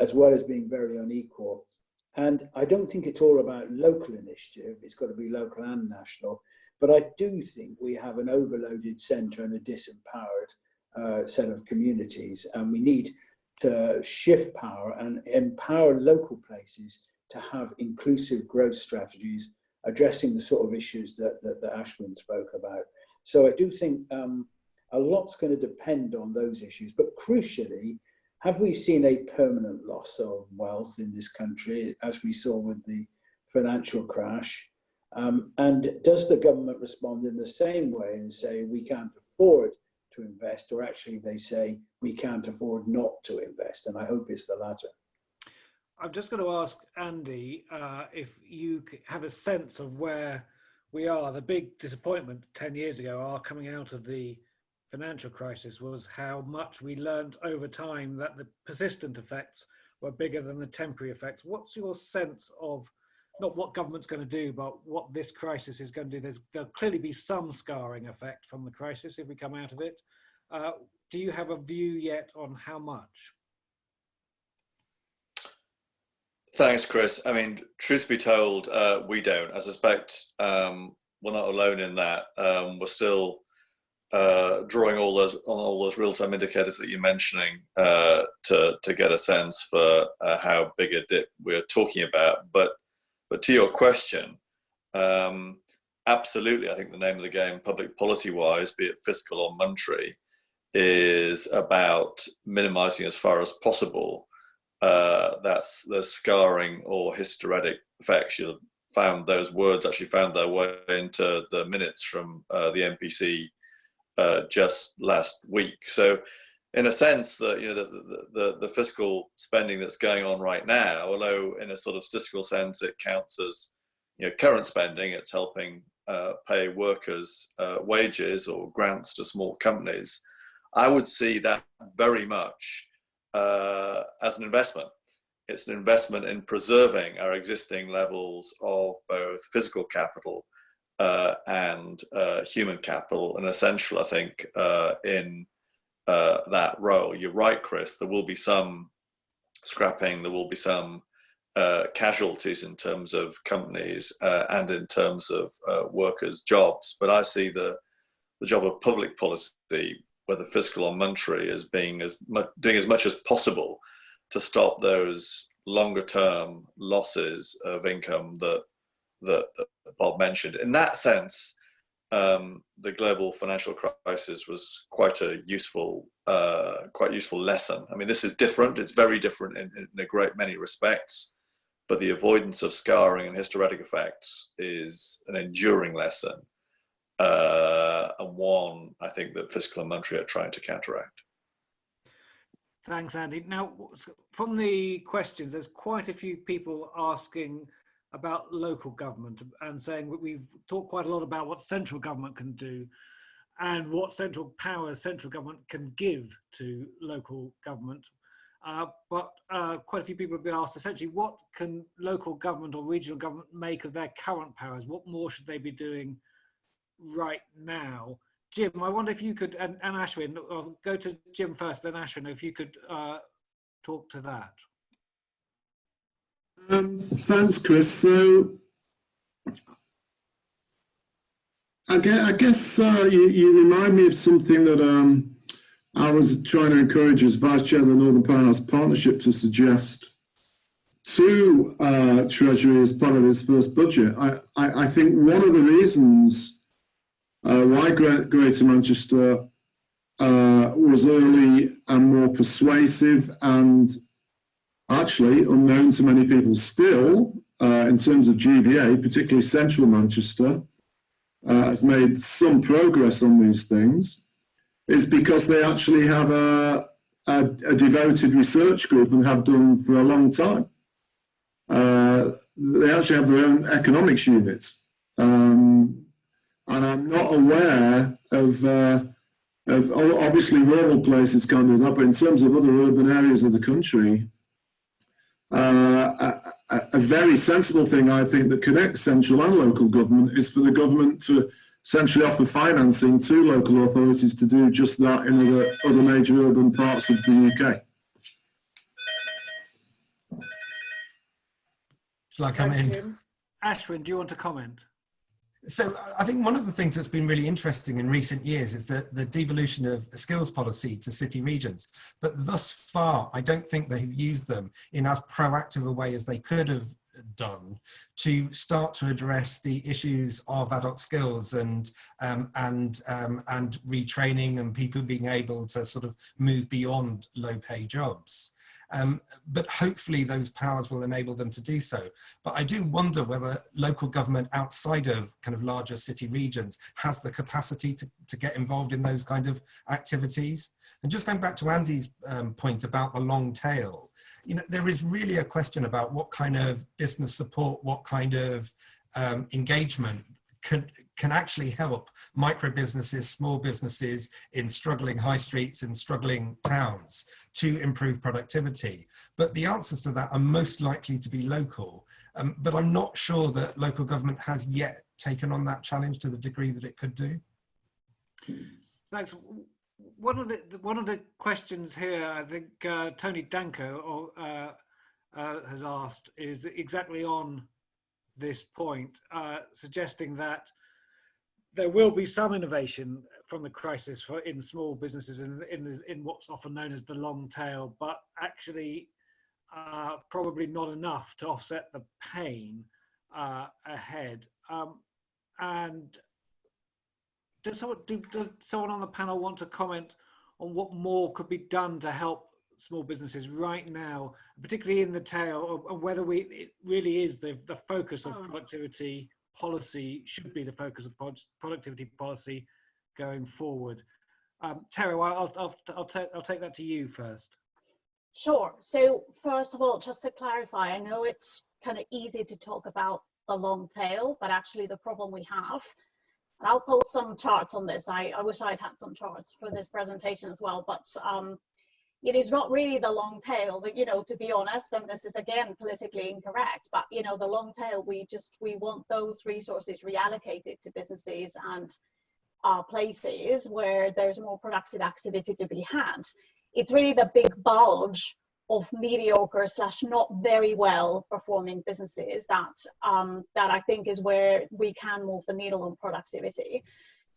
as well as being very unequal. And I don't think it's all about local initiative. It's got to be local and national. But I do think we have an overloaded centre and a disempowered set of communities. And we need to shift power and empower local places to have inclusive growth strategies addressing the sort of issues that Ashwin spoke about. So I do think a lot's going to depend on those issues. But crucially, have we seen a permanent loss of wealth in this country, as we saw with the financial crash? And does the government respond in the same way and say we can't afford to invest, or actually they say we can't afford not to invest? And I hope it's the latter. I'm just going to ask Andy if you have a sense of where we are. The big disappointment 10 years ago, coming out of the financial crisis, was how much we learned over time that the persistent effects were bigger than the temporary effects. What's your sense of not what government's going to do, but what this crisis is going to do? There'll clearly be some scarring effect from the crisis if we come out of it. Do you have a view yet on how much? Thanks, Chris. I mean, truth be told, we don't. I suspect we're not alone in that. We're still drawing all those real-time indicators that you're mentioning to get a sense for how big a dip we're talking about. But to your question, absolutely, I think the name of the game, public policy-wise, be it fiscal or monetary, is about minimizing as far as possible that's the scarring or hysteretic effects. You'll found those words actually found their way into the minutes from the MPC just last week. So in a sense, the fiscal spending that's going on right now, although in a sort of statistical sense it counts as current spending, it's helping pay workers wages or grants to small companies. I would see that very much as an investment. It's an investment in preserving our existing levels of both physical capital and human capital, and essential, I think, in that role. You're right, Chris, there will be some scrapping, there will be some casualties in terms of companies and in terms of workers' jobs, but I see the job of public policy, whether fiscal or monetary, as being doing as much as possible to stop those longer-term losses of income that Bob mentioned. In that sense, the global financial crisis was quite a useful lesson. I mean, this is different. It's very different in a great many respects, but the avoidance of scarring and hysteretic effects is an enduring lesson, and one I think that fiscal and monetary are trying to counteract. Thanks, Andy. Now, from the questions, there's quite a few people asking about local government and saying that we've talked quite a lot about what central government can do and what central powers central government can give to local government. But quite a few people have been asked essentially, what can local government or regional government make of their current powers? What more should they be doing right now? Jim, I wonder if you could, and Ashwin, I'll go to Jim first, then Ashwin, if you could talk to that. Thanks, Chris. So I guess you remind me of something that I was trying to encourage as Vice Chair of the Northern Powerhouse Partnership to suggest to Treasury as part of his first budget. I think one of the reasons why Greater Manchester was early and more persuasive and actually unknown to many people still in terms of GVA, particularly central Manchester, has made some progress on these things is because they actually have a devoted research group and have done for a long time. They actually have their own economics units. And I'm not aware of obviously rural places can't do that, but in terms of other urban areas of the country, a very sensible thing, I think, that connects central and local government is for the government to essentially offer financing to local authorities to do just that in other major urban parts of the UK. Shall I come in? Ashwin, do you want to comment? So I think one of the things that's been really interesting in recent years is the devolution of the skills policy to city regions. But thus far, I don't think they've used them in as proactive a way as they could have done to start to address the issues of adult skills and retraining and people being able to sort of move beyond low pay jobs. But hopefully those powers will enable them to do so. But I do wonder whether local government outside of kind of larger city regions has the capacity to get involved in those kind of activities. And just going back to Andy's point about the long tail, you know, there is really a question about what kind of business support, what kind of engagement can actually help micro businesses, small businesses in struggling high streets and struggling towns to improve productivity. But the answers to that are most likely to be local. But I'm not sure that local government has yet taken on that challenge to the degree that it could do. Thanks. One of the questions here, I think Tony Danko has asked, is exactly on this point, suggesting that there will be some innovation from the crisis in small businesses in what's often known as the long tail, but actually probably not enough to offset the pain ahead. And does someone on the panel want to comment on what more could be done to help small businesses right now, particularly in the tail, or whether it really is the focus of productivity policy, should be the focus of productivity policy going forward? Tera, I'll take that to you first. Sure. So first of all, just to clarify, I know it's kind of easy to talk about the long tail, but actually the problem we have, and I'll post some charts on this. I wish I'd had some charts for this presentation as well, but it is not really the long tail that, you know, to be honest, and this is again politically incorrect, but, you know, the long tail, we want those resources reallocated to businesses and places where there's more productive activity to be had. It's really the big bulge of mediocre / not very well performing businesses that I think is where we can move the needle on productivity.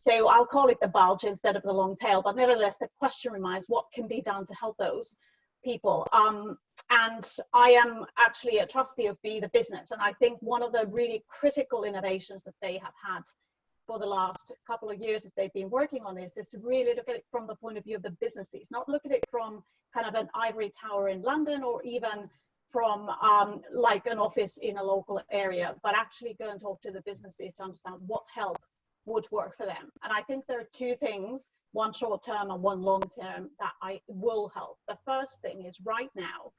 So I'll call it the bulge instead of the long tail, but nevertheless, the question remains, what can be done to help those people? And I am actually a trustee of Be the Business, and I think one of the really critical innovations that they have had for the last couple of years that they've been working on is to really look at it from the point of view of the businesses, not look at it from kind of an ivory tower in London or even from like an office in a local area, but actually go and talk to the businesses to understand what help would work for them. And I think there are two things, one short term and one long term, that will help. The first thing is right now,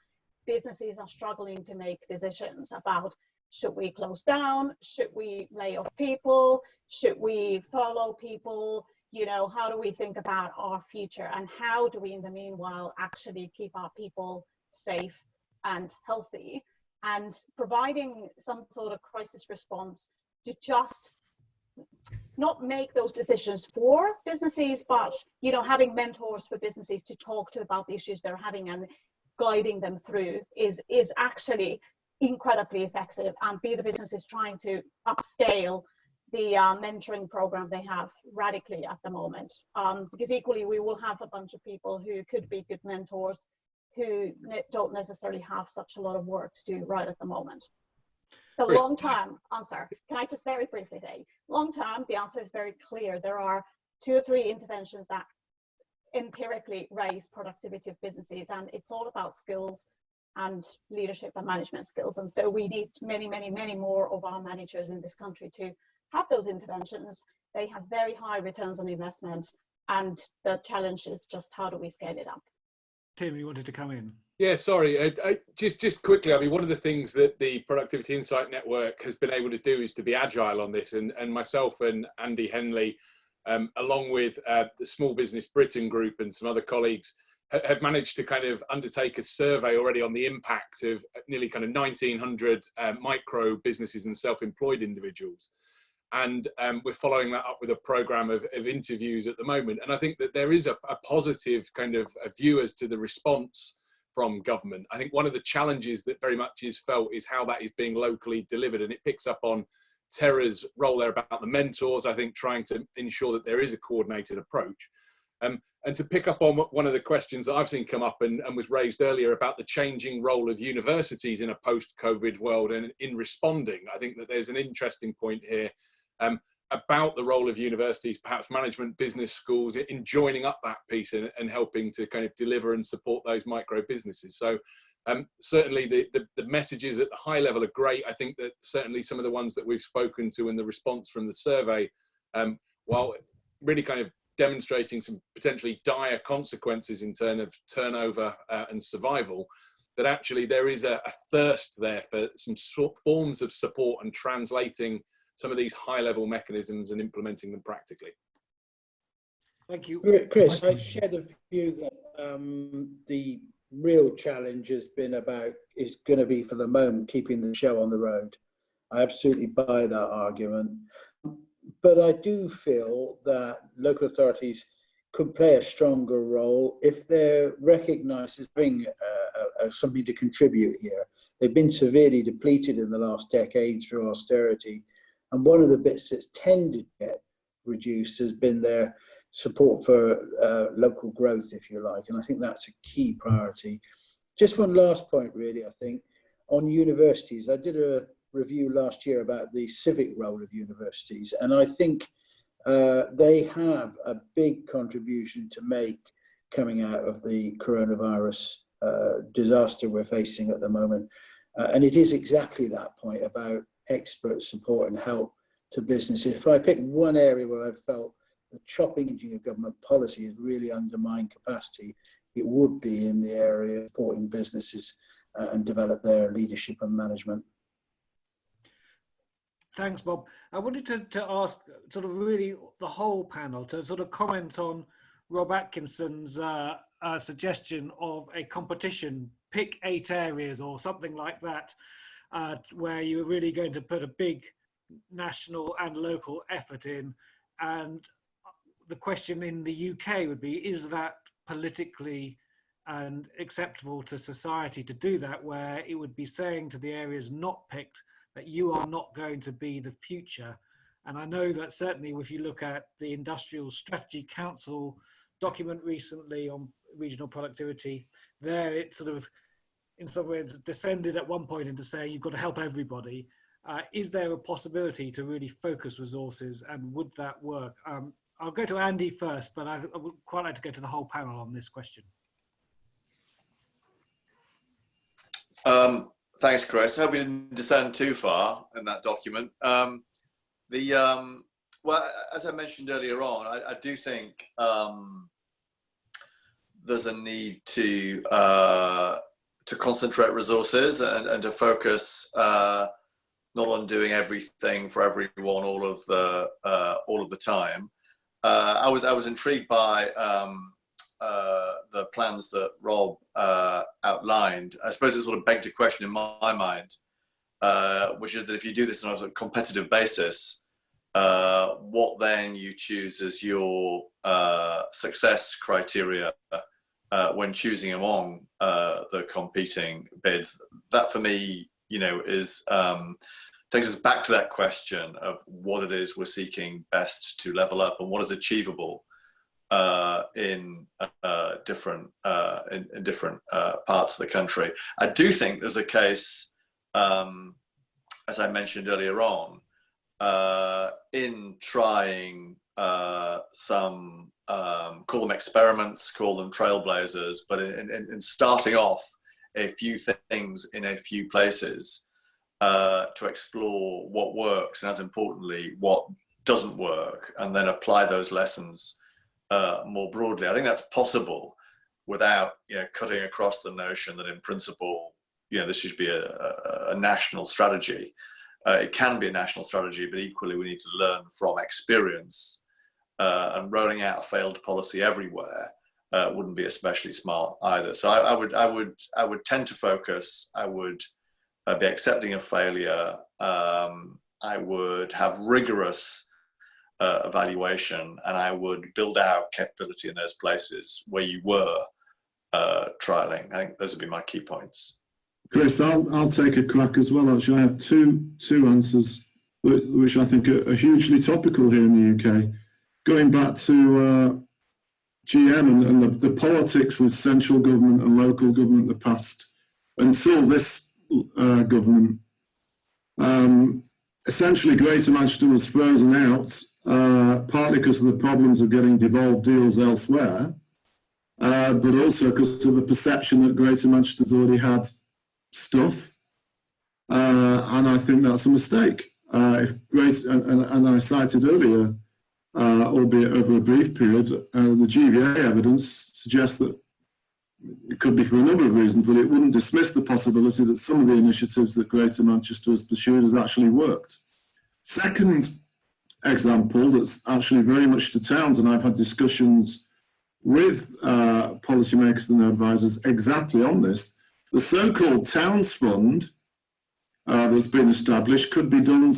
businesses are struggling to make decisions about, should we close down? Should we lay off people? Should we furlough people? You know, how do we think about our future? And how do we, in the meanwhile, actually keep our people safe and healthy? And providing some sort of crisis response to just not make those decisions for businesses, but, you know, having mentors for businesses to talk to about the issues they're having and guiding them through is actually incredibly effective. And Be the Business is trying to upscale the mentoring program they have radically at the moment, because equally we will have a bunch of people who could be good mentors who don't necessarily have such a lot of work to do right at the moment. The long-term answer, can I just very briefly say, long-term, the answer is very clear. There are 2 or 3 interventions that empirically raise productivity of businesses, and it's all about skills and leadership and management skills. And so we need many, many, many more of our managers in this country to have those interventions. They have very high returns on investment, and the challenge is just how do we scale it up? Tim, you wanted to come in? Yeah, sorry. Just quickly, I mean, one of the things that the Productivity Insight Network has been able to do is to be agile on this. And myself and Andy Henley, along with the Small Business Britain group and some other colleagues, have managed to kind of undertake a survey already on the impact of nearly kind of 1,900 micro businesses and self-employed individuals. And we're following that up with a program of interviews at the moment. And I think that there is a positive kind of a view as to the response from government. I think one of the challenges that very much is felt is how that is being locally delivered. And it picks up on Tera's role there about the mentors, I think, trying to ensure that there is a coordinated approach. And to pick up on one of the questions that I've seen come up and was raised earlier about the changing role of universities in a post-COVID world and in responding, I think that there's an interesting point here about the role of universities, perhaps management business schools, in joining up that piece and helping to kind of deliver and support those micro businesses. So certainly the messages at the high level are great. I think that certainly some of the ones that we've spoken to and the response from the survey, while really kind of demonstrating some potentially dire consequences in terms of turnover and survival, that actually there is a thirst there for some forms of support and translating some of these high-level mechanisms and implementing them practically. Thank you. Chris, I share the view that the real challenge is going to be for the moment keeping the show on the road. I absolutely buy that argument. But I do feel that local authorities could play a stronger role if they're recognised as having something to contribute here. They've been severely depleted in the last decade through austerity. And one of the bits that's tended to get reduced has been their support for local growth, if you like. And I think that's a key priority. Just one last point, really, I think, on universities. I did a review last year about the civic role of universities, and I think they have a big contribution to make coming out of the coronavirus disaster we're facing at the moment. And it is exactly that point about expert support and help to businesses. If I pick one area where I've felt the chopping of government policy has really undermined capacity, it would be in the area of supporting businesses and develop their leadership and management. Thanks, Bob. I wanted to ask sort of really the whole panel to sort of comment on Rob Atkinson's suggestion of a competition, pick 8 areas or something like that, where you're really going to put a big national and local effort in. And the question in the UK would be, is that politically and acceptable to society to do that, where it would be saying to the areas not picked that you are not going to be the future? And I know that certainly if you look at the Industrial Strategy Council document recently on regional productivity, there it sort of in some ways descended at one point into saying you've got to help everybody. Is there a possibility to really focus resources, and would that work? I'll go to Andy first, but I would quite like to go to the whole panel on this question. Thanks, Chris. I hope we didn't descend too far in that document. Well, as I mentioned earlier on, I do think there's a need to concentrate resources and to focus not on doing everything for everyone all of the time. I was intrigued by the plans that Rob outlined. I suppose it sort of begged a question in my mind, which is that if you do this on a sort of competitive basis, what then you choose as your success criteria when choosing among the competing bids. That for me, is takes us back to that question of what it is we're seeking best to level up and what is achievable in different parts of the country. I do think there's a case, as I mentioned earlier on, in trying some call them experiments, call them trailblazers, but in starting off a few things in a few places to explore what works, and as importantly, what doesn't work, and then apply those lessons more broadly. I think that's possible without cutting across the notion that in principle this should be a national strategy. It can be a national strategy, but equally we need to learn from experience, and rolling out a failed policy everywhere wouldn't be especially smart either. So I would tend to focus. I would be accepting of failure. I would have rigorous evaluation, and I would build out capability in those places where you were trialing. I think those would be my key points. Chris, I'll take a crack as well. Actually, I have two answers which I think are hugely topical here in the UK. Going back to GM and the politics with central government and local government in the past, until this government, essentially Greater Manchester was frozen out, partly because of the problems of getting devolved deals elsewhere, but also because of the perception that Greater Manchester's already had stuff, and I think that's a mistake. And I cited earlier, albeit over a brief period, the GVA evidence suggests that it could be for a number of reasons, but it wouldn't dismiss the possibility that some of the initiatives that Greater Manchester has pursued has actually worked. Second example that's actually very much to towns, and I've had discussions with policymakers and their advisors exactly on this. The so-called Towns Fund that's been established could be done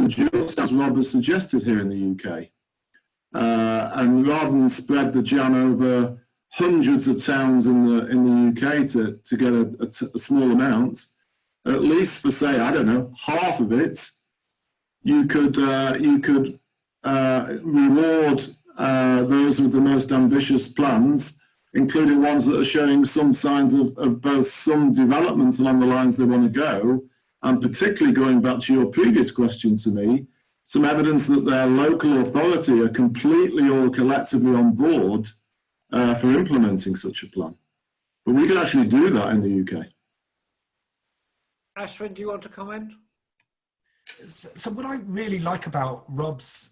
just as Rob has suggested here in the UK. And rather than spread the jam over hundreds of towns in the UK to get a small amount, at least for, say, I don't know, half of it, you could reward those with the most ambitious plans, including ones that are showing some signs of both some developments along the lines they want to go, and particularly going back to your previous question to me, some evidence that their local authority are completely or collectively on board for implementing such a plan. But we can actually do that in the UK. Ashwin, do you want to comment? So what I really like about Rob's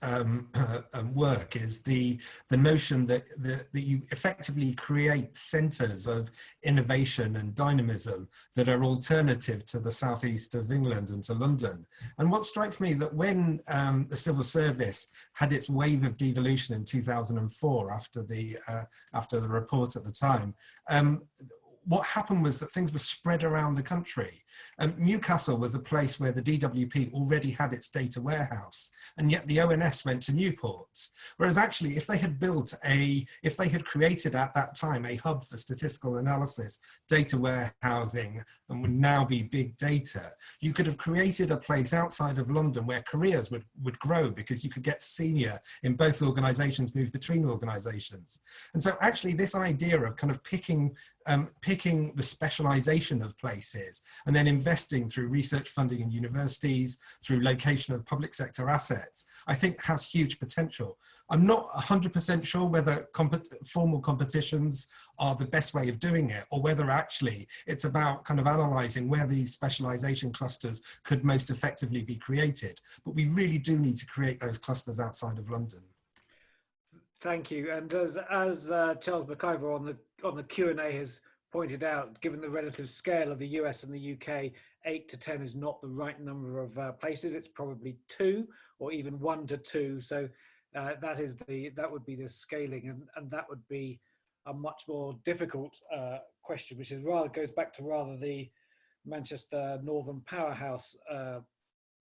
work is the notion that you effectively create centres of innovation and dynamism that are alternative to the southeast of England and to London. And what strikes me that when the civil service had its wave of devolution in 2004 after the report at the time, what happened was that things were spread around the country. Newcastle was a place where the DWP already had its data warehouse, and yet the ONS went to Newport. Whereas actually, if they had created at that time a hub for statistical analysis, data warehousing, and would now be big data, you could have created a place outside of London where careers would grow, because you could get senior in both organizations, move between organizations. And so actually this idea of kind of picking the specialization of places and then investing through research funding in universities, through location of public sector assets, I think has huge potential. I'm not 100% sure whether formal competitions are the best way of doing it, or whether actually it's about kind of analysing where these specialisation clusters could most effectively be created. But we really do need to create those clusters outside of London. Thank you. And as Charles McIver on the Q&A has pointed out, given the relative scale of the US and the UK, 8 to 10 is not the right number of places. It's probably 2 or even 1 to 2. So that would be the scaling, and that would be a much more difficult question, which is goes back to the Manchester Northern Powerhouse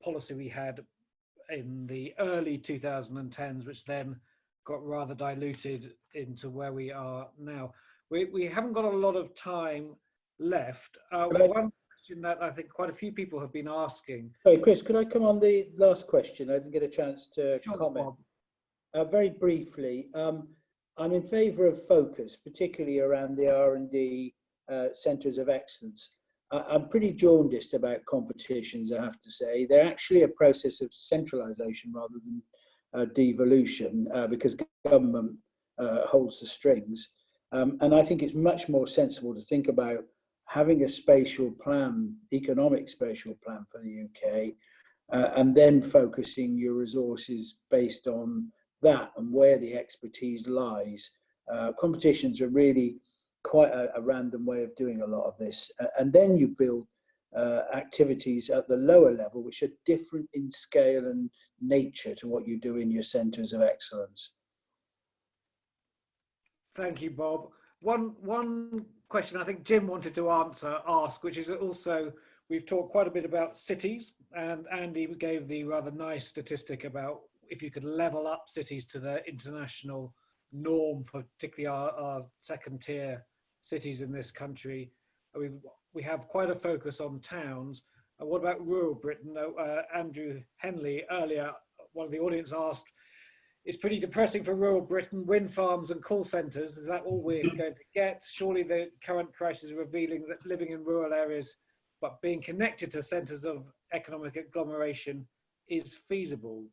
policy we had in the early 2010s, which then got rather diluted into where we are now. We haven't got a lot of time left. One question that I think quite a few people have been asking. Sorry, Chris, could I come on the last question? I didn't get a chance to comment. Very briefly, I'm in favour of focus, particularly around the R&D centres of excellence. I'm pretty jaundiced about competitions, I have to say. They're actually a process of centralisation rather than devolution, because government holds the strings. And I think it's much more sensible to think about having a spatial plan, economic spatial plan for the UK, and then focusing your resources based on that and where the expertise lies. Competitions are really quite a random way of doing a lot of this. And then you build activities at the lower level, which are different in scale and nature to what you do in your centres of excellence. Thank you, Bob. One question I think Jim wanted to ask, which is also, we've talked quite a bit about cities, and Andy gave the rather nice statistic about if you could level up cities to the international norm for particularly our second tier cities in this country. We have quite a focus on towns. What about rural Britain? Andrew Henley earlier, one of the audience asked, it's pretty depressing for rural Britain, wind farms and call centres. Is that all we're going to get? Surely the current crisis is revealing that living in rural areas but being connected to centres of economic agglomeration is feasible.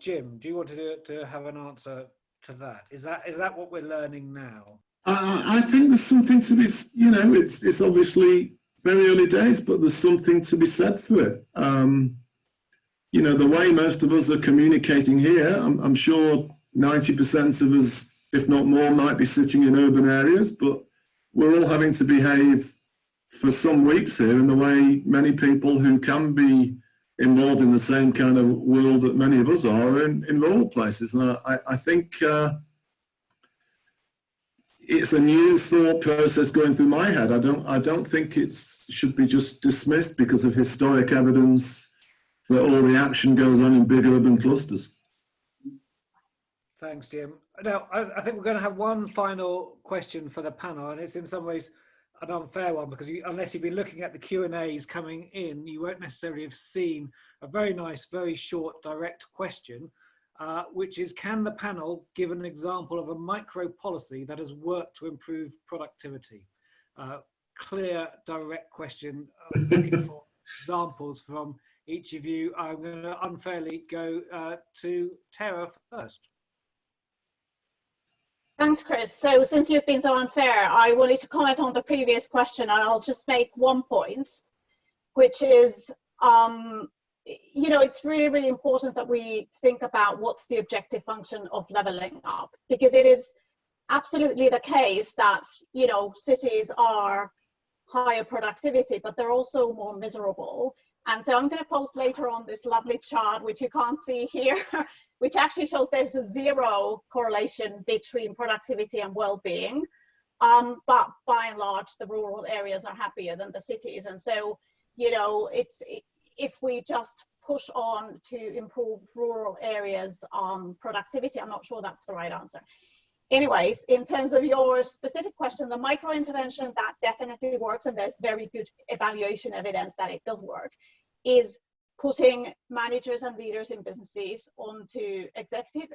Jim, do you want to have an answer to that? Is that what we're learning now? I think there's something to be, you know, it's obviously very early days, but there's something to be said for it. You know, the way most of us are communicating here, I'm sure 90% of us, if not more, might be sitting in urban areas, but we're all having to behave for some weeks here in the way many people who can be involved in the same kind of world that many of us are in rural places. And I think it's a new thought process going through my head. I don't think it should be just dismissed because of historic evidence that all the action goes on in big urban clusters. Thanks, Jim. Now, I think we're going to have one final question for the panel, and it's in some ways an unfair one because unless you've been looking at the Q&As coming in, you won't necessarily have seen a very nice, very short, direct question, which is, can the panel give an example of a micro policy that has worked to improve productivity? Clear, direct question, looking for examples from each of you. I'm going to unfairly go to Tera first. Thanks, Chris. So since you've been so unfair, I wanted to comment on the previous question, and I'll just make one point, which is, you know, it's really, really important that we think about what's the objective function of leveling up, because it is absolutely the case that, you know, cities are higher productivity, but they're also more miserable. And so I'm going to post later on this lovely chart, which you can't see here, which actually shows there's a zero correlation between productivity and well-being. But by and large, the rural areas are happier than the cities. And so, you know, if we just push on to improve rural areas productivity, I'm not sure that's the right answer. Anyways, in terms of your specific question, the micro intervention that definitely works, and there's very good evaluation evidence that it does work, is putting managers and leaders in businesses onto executive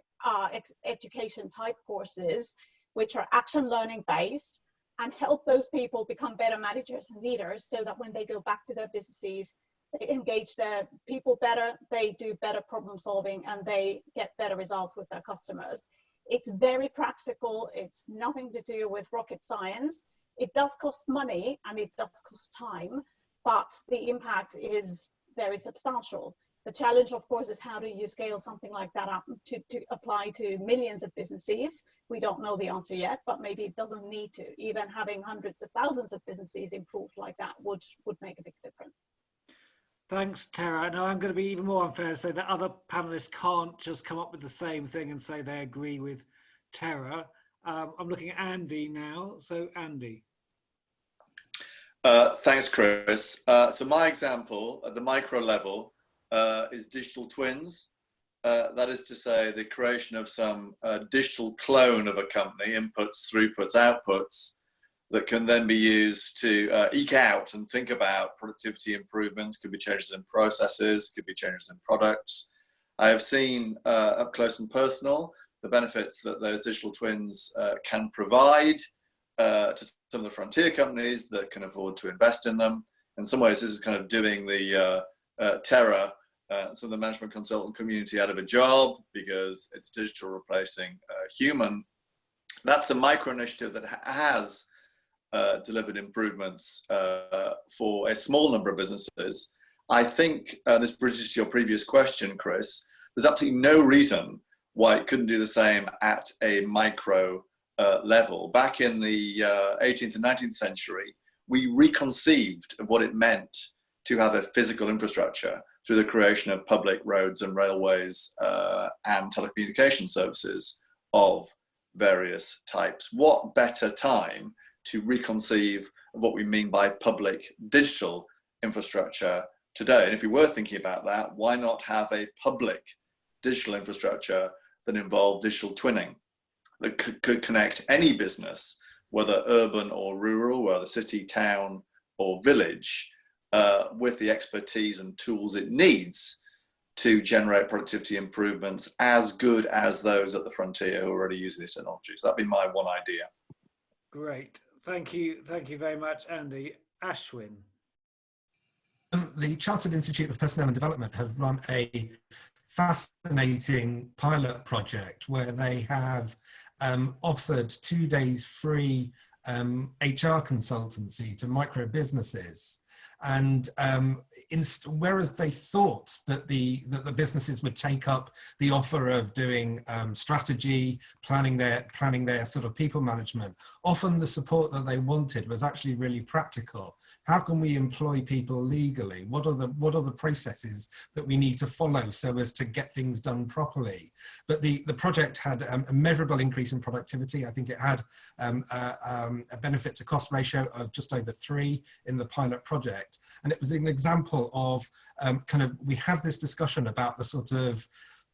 education type courses, which are action learning based, and help those people become better managers and leaders so that when they go back to their businesses, they engage their people better, they do better problem solving, and they get better results with their customers. It's very practical. It's nothing to do with rocket science. It does cost money and it does cost time, but the impact is very substantial. The challenge, of course, is how do you scale something like that up to apply to millions of businesses? We don't know the answer yet, but maybe it doesn't need to. Even having hundreds of thousands of businesses improved like that would make a big difference. Thanks, Tera. Now I'm going to be even more unfair and say that other panelists can't just come up with the same thing and say they agree with Tera. I'm looking at Andy now. So Andy. Thanks, Chris. So my example at the micro level is digital twins. That is to say the creation of some digital clone of a company, inputs, throughputs, outputs, that can then be used to eke out and think about productivity improvements. Could be changes in processes, could be changes in products. I have seen up close and personal the benefits that those digital twins can provide to some of the frontier companies that can afford to invest in them. In some ways, this is kind of doing the Tera, some of the management consultant community out of a job because it's digital replacing human. That's the micro initiative that has delivered improvements for a small number of businesses. I think this bridges to your previous question, Chris. There's absolutely no reason why it couldn't do the same at a micro level. Back in the 18th and 19th century, we reconceived of what it meant to have a physical infrastructure through the creation of public roads and railways and telecommunication services of various types. What better time to reconceive of what we mean by public digital infrastructure today? And if we were thinking about that, why not have a public digital infrastructure that involved digital twinning that could connect any business, whether urban or rural, whether city, town, or village, with the expertise and tools it needs to generate productivity improvements as good as those at the frontier who are already using these technologies. That'd be my one idea. Great. Thank you very much, Andy. Ashwin. The Chartered Institute of Personnel and Development have run a fascinating pilot project where they have offered 2 days free HR consultancy to micro businesses. And whereas they thought that the businesses would take up the offer of doing strategy, planning their sort of people management, often the support that they wanted was actually really practical. How can we employ people legally? What are the processes that we need to follow so as to get things done properly? But the project had a measurable increase in productivity. I think it had a benefit to cost ratio of just over 3 in the pilot project. And it was an example of we have this discussion about the sort of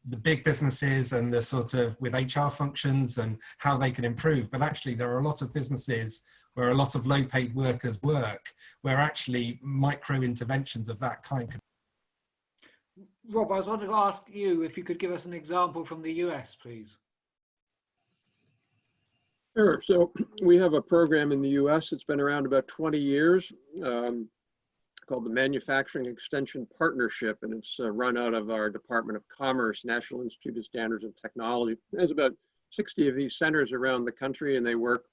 the big businesses and the sort of with HR functions and how they can improve. But actually there are a lot of businesses where a lot of low paid workers work, where actually micro interventions of that kind could. Rob, I was wanting to ask you if you could give us an example from the US, please. Sure. So we have a program in the US that's been around about 20 years called the Manufacturing Extension Partnership, and it's run out of our Department of Commerce, National Institute of Standards and Technology. There's about 60 of these centers around the country, and they work,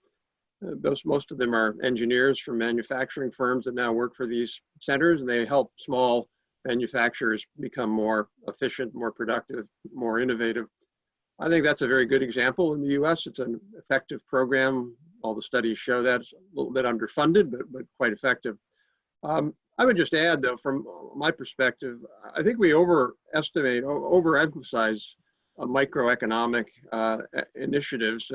most of them are engineers from manufacturing firms that now work for these centers, and they help small manufacturers become more efficient, more productive, more innovative. I think that's a very good example in the US. It's an effective program. All the studies show that. It's a little bit underfunded, but quite effective. I would just add, though, from my perspective, I think we overemphasize microeconomic initiatives.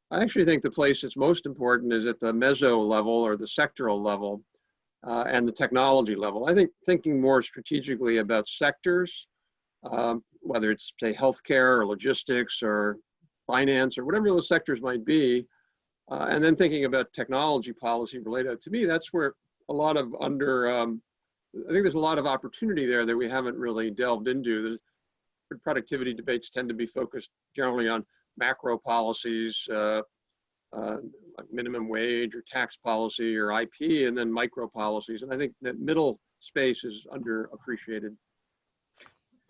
I actually think the place that's most important is at the meso level or the sectoral level and the technology level. I think thinking more strategically about sectors, whether it's, say, healthcare or logistics or finance or whatever those sectors might be, and then thinking about technology policy related, to me, that's where a lot of I think there's a lot of opportunity there that we haven't really delved into. The productivity debates tend to be focused generally on macro policies, like minimum wage or tax policy or IP, and then micro policies. And I think that middle space is underappreciated.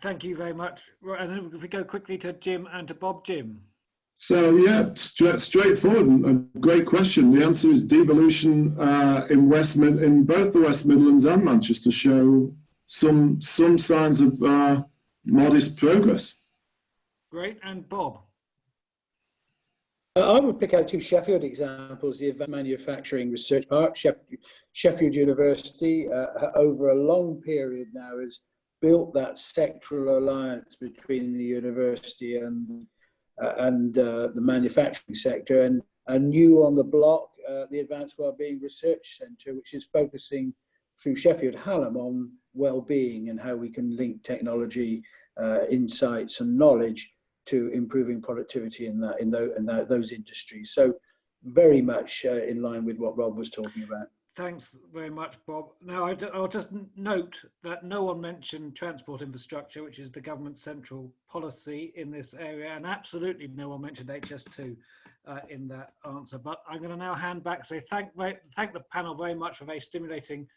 Thank you very much. And then if we go quickly to Jim and to Bob. Jim. So yeah, straightforward and a great question. The answer is devolution in both the West Midlands and Manchester show some signs of modest progress. Great, and Bob. I would pick out 2 Sheffield examples. The Manufacturing Research Park, Sheffield University, over a long period now has built that sectoral alliance between the university and the manufacturing sector, and new on the block, the Advanced Wellbeing Research Centre, which is focusing through Sheffield Hallam on well-being and how we can link technology, insights and knowledge to improving productivity in those industries. So very much in line with what Rob was talking about. Thanks very much, Bob. Now, I'll just note that no one mentioned transport infrastructure, which is the government's central policy in this area, and absolutely no one mentioned HS2 in that answer. But I'm going to now hand back, say thank the panel very much for a very stimulating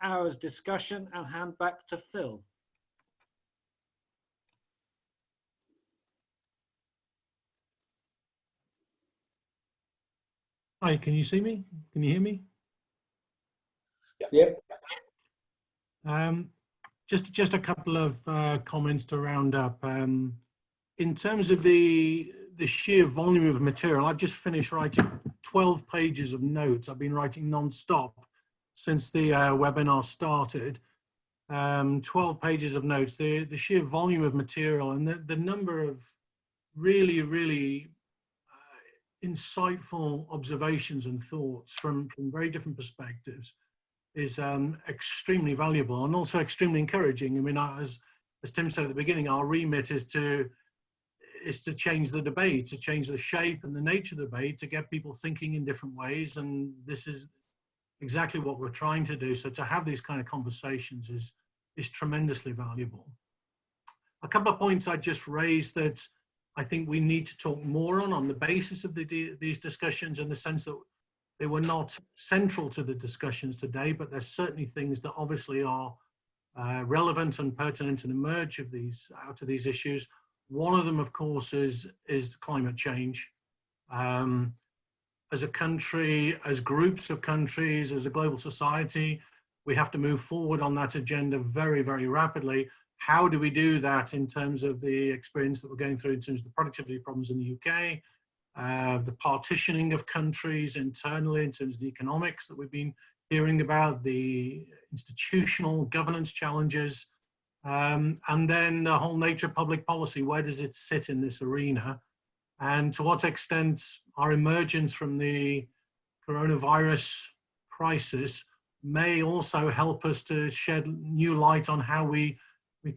hour's discussion, and hand back to Phil. Hi, can you see me? Can you hear me? Yep. Just a couple of comments to round up. In terms of the sheer volume of material, I've just finished writing 12 pages of notes. I've been writing non-stop since the webinar started. 12 pages of notes, the sheer volume of material and the number of really insightful observations and thoughts from very different perspectives is extremely valuable and also extremely encouraging. I mean, as Tim said at the beginning, our remit is to change the debate, to change the shape and the nature of the debate, to get people thinking in different ways, and this is exactly what we're trying to do. So to have these kind of conversations is tremendously valuable. A couple of points I just raised that I think we need to talk more on the basis of these discussions, in the sense that they were not central to the discussions today, but there's certainly things that obviously are relevant and pertinent and emerge out of these issues. One of them, of course, is climate change. As a country, as groups of countries, as a global society, we have to move forward on that agenda very, very rapidly. How do we do that in terms of the experience that we're going through in terms of the productivity problems in the UK, the partitioning of countries internally in terms of the economics that we've been hearing about, the institutional governance challenges, and then the whole nature of public policy. Where does it sit in this arena? And to what extent our emergence from the coronavirus crisis may also help us to shed new light on how we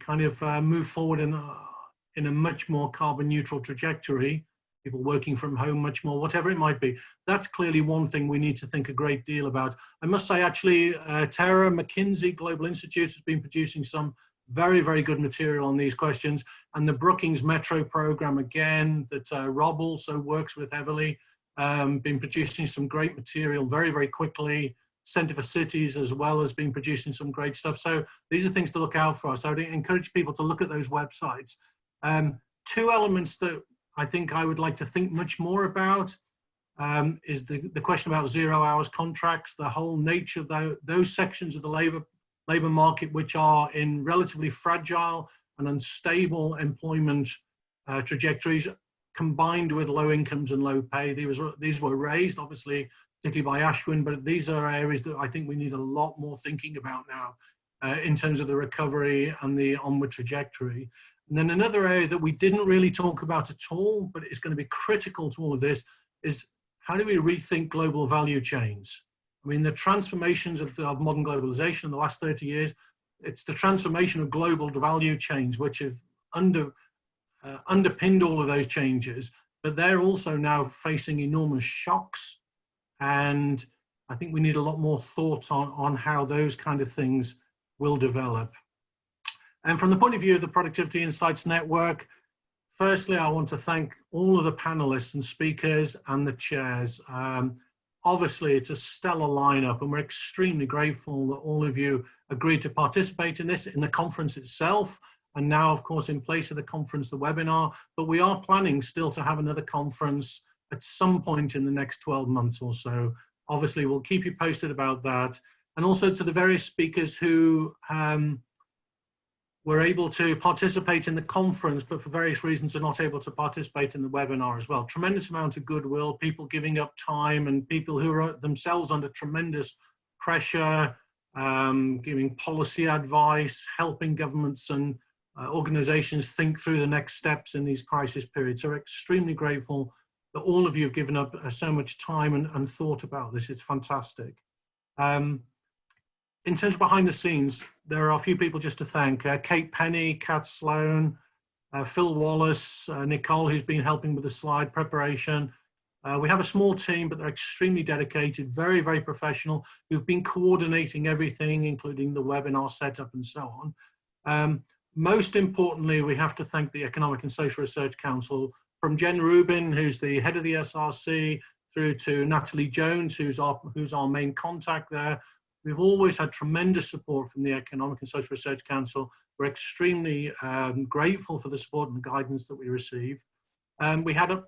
kind of move forward in a much more carbon neutral trajectory, people working from home much more, whatever it might be. That's clearly one thing we need to think a great deal about. I must say, actually, Tera, McKinsey Global Institute has been producing some very, very good material on these questions. And the Brookings Metro program, again, that Rob also works with heavily, been producing some great material very, very quickly. Centre for Cities as well has been producing some great stuff. So these are things to look out for. So I'd encourage people to look at those websites. Two elements that I think I would like to think much more about is the question about 0 hours contracts, the whole nature of those sections of the labour market which are in relatively fragile and unstable employment trajectories, combined with low incomes and low pay. These were raised, obviously, particularly by Ashwin, but these are areas that I think we need a lot more thinking about now in terms of the recovery and the onward trajectory. And then another area that we didn't really talk about at all, but is going to be critical to all of this, is how do we rethink global value chains? I mean, the transformations of modern globalization in the last 30 years, it's the transformation of global value chains which have underpinned all of those changes, but they're also now facing enormous shocks. And I think we need a lot more thought on how those kind of things will develop. And from the point of view of the Productivity Insights Network, firstly, I want to thank all of the panelists and speakers and the chairs. Obviously, it's a stellar lineup, and we're extremely grateful that all of you agreed to participate in this, in the conference itself, and now, of course, in place of the conference, the webinar. But we are planning still to have another conference at some point in the next 12 months or so. Obviously, we'll keep you posted about that. And also to the various speakers who were able to participate in the conference, but for various reasons are not able to participate in the webinar as well. Tremendous amount of goodwill, people giving up time, and people who are themselves under tremendous pressure, giving policy advice, helping governments and organizations think through the next steps in these crisis periods. So we're extremely grateful that all of you have given up so much time and thought about this. It's fantastic. In terms of behind the scenes, there are a few people just to thank. Kate Penny, Kat Sloan, Phil Wallace, Nicole, who's been helping with the slide preparation. We have a small team, but they're extremely dedicated, very, very professional, who've been coordinating everything, including the webinar setup and so on. Most importantly, we have to thank the Economic and Social Research Council, from Jen Rubin, who's the head of the SRC, through to Natalie Jones, who's our main contact there. We've always had tremendous support from the Economic and Social Research Council. We're extremely grateful for the support and guidance that we receive. We had,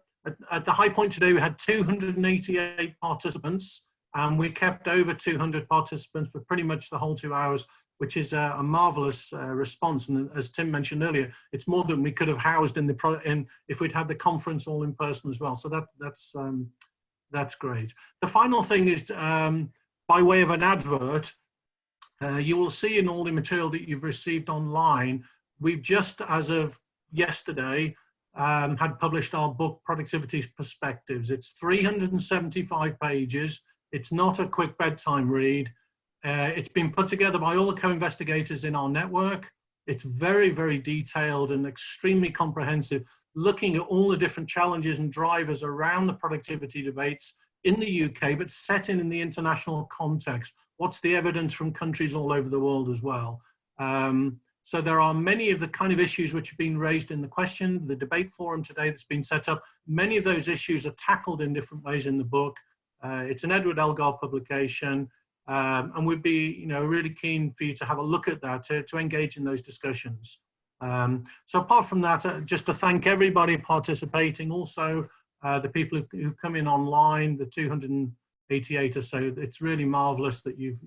at the high point today, we had 288 participants, and we kept over 200 participants for pretty much the whole 2 hours, which is a marvelous response. And as Tim mentioned earlier, it's more than we could have housed in if we'd had the conference all in person as well. So that's great. The final thing is, by way of an advert, you will see in all the material that you've received online, we've just, as of yesterday, had published our book, Productivity Perspectives. It's 375 pages. It's not a quick bedtime read. It's been put together by all the co-investigators in our network. It's very, very detailed and extremely comprehensive, looking at all the different challenges and drivers around the productivity debates in the UK, but set in the international context. What's the evidence from countries all over the world as well? So there are many of the kind of issues which have been raised in the question, the debate forum today that's been set up. Many of those issues are tackled in different ways in the book. It's an Edward Elgar publication, and we'd be, really keen for you to have a look at that, to engage in those discussions. So apart from that, just to thank everybody participating, also the people who've come in online, the 288 or so. It's really marvelous that you've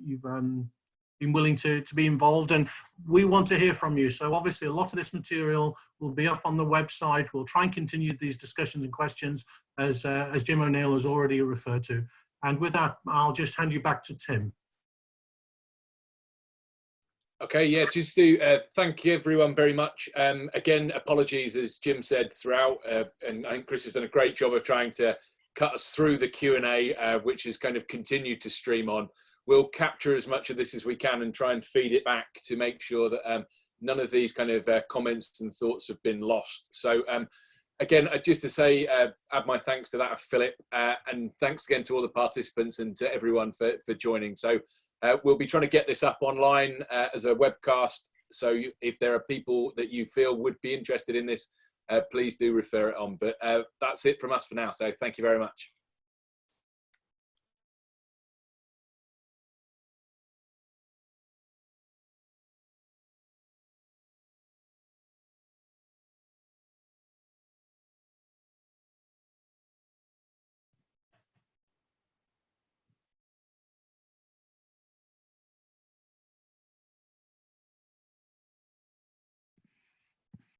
been willing to be involved, and we want to hear from you. So obviously a lot of this material will be up on the website. We'll try and continue these discussions and questions as Jim O'Neill has already referred to. And with that, I'll just hand you back to Tim. Okay, yeah, just to thank you everyone very much. Again, apologies, as Jim said throughout, and I think Chris has done a great job of trying to cut us through the Q&A, which has kind of continued to stream on. We'll capture as much of this as we can and try and feed it back to make sure that none of these kind of comments and thoughts have been lost. So again, just to say, add my thanks to that of Philip, and thanks again to all the participants and to everyone for joining. So we'll be trying to get this up online as a webcast. So if there are people that you feel would be interested in this, please do refer it on. But that's it from us for now. So thank you very much.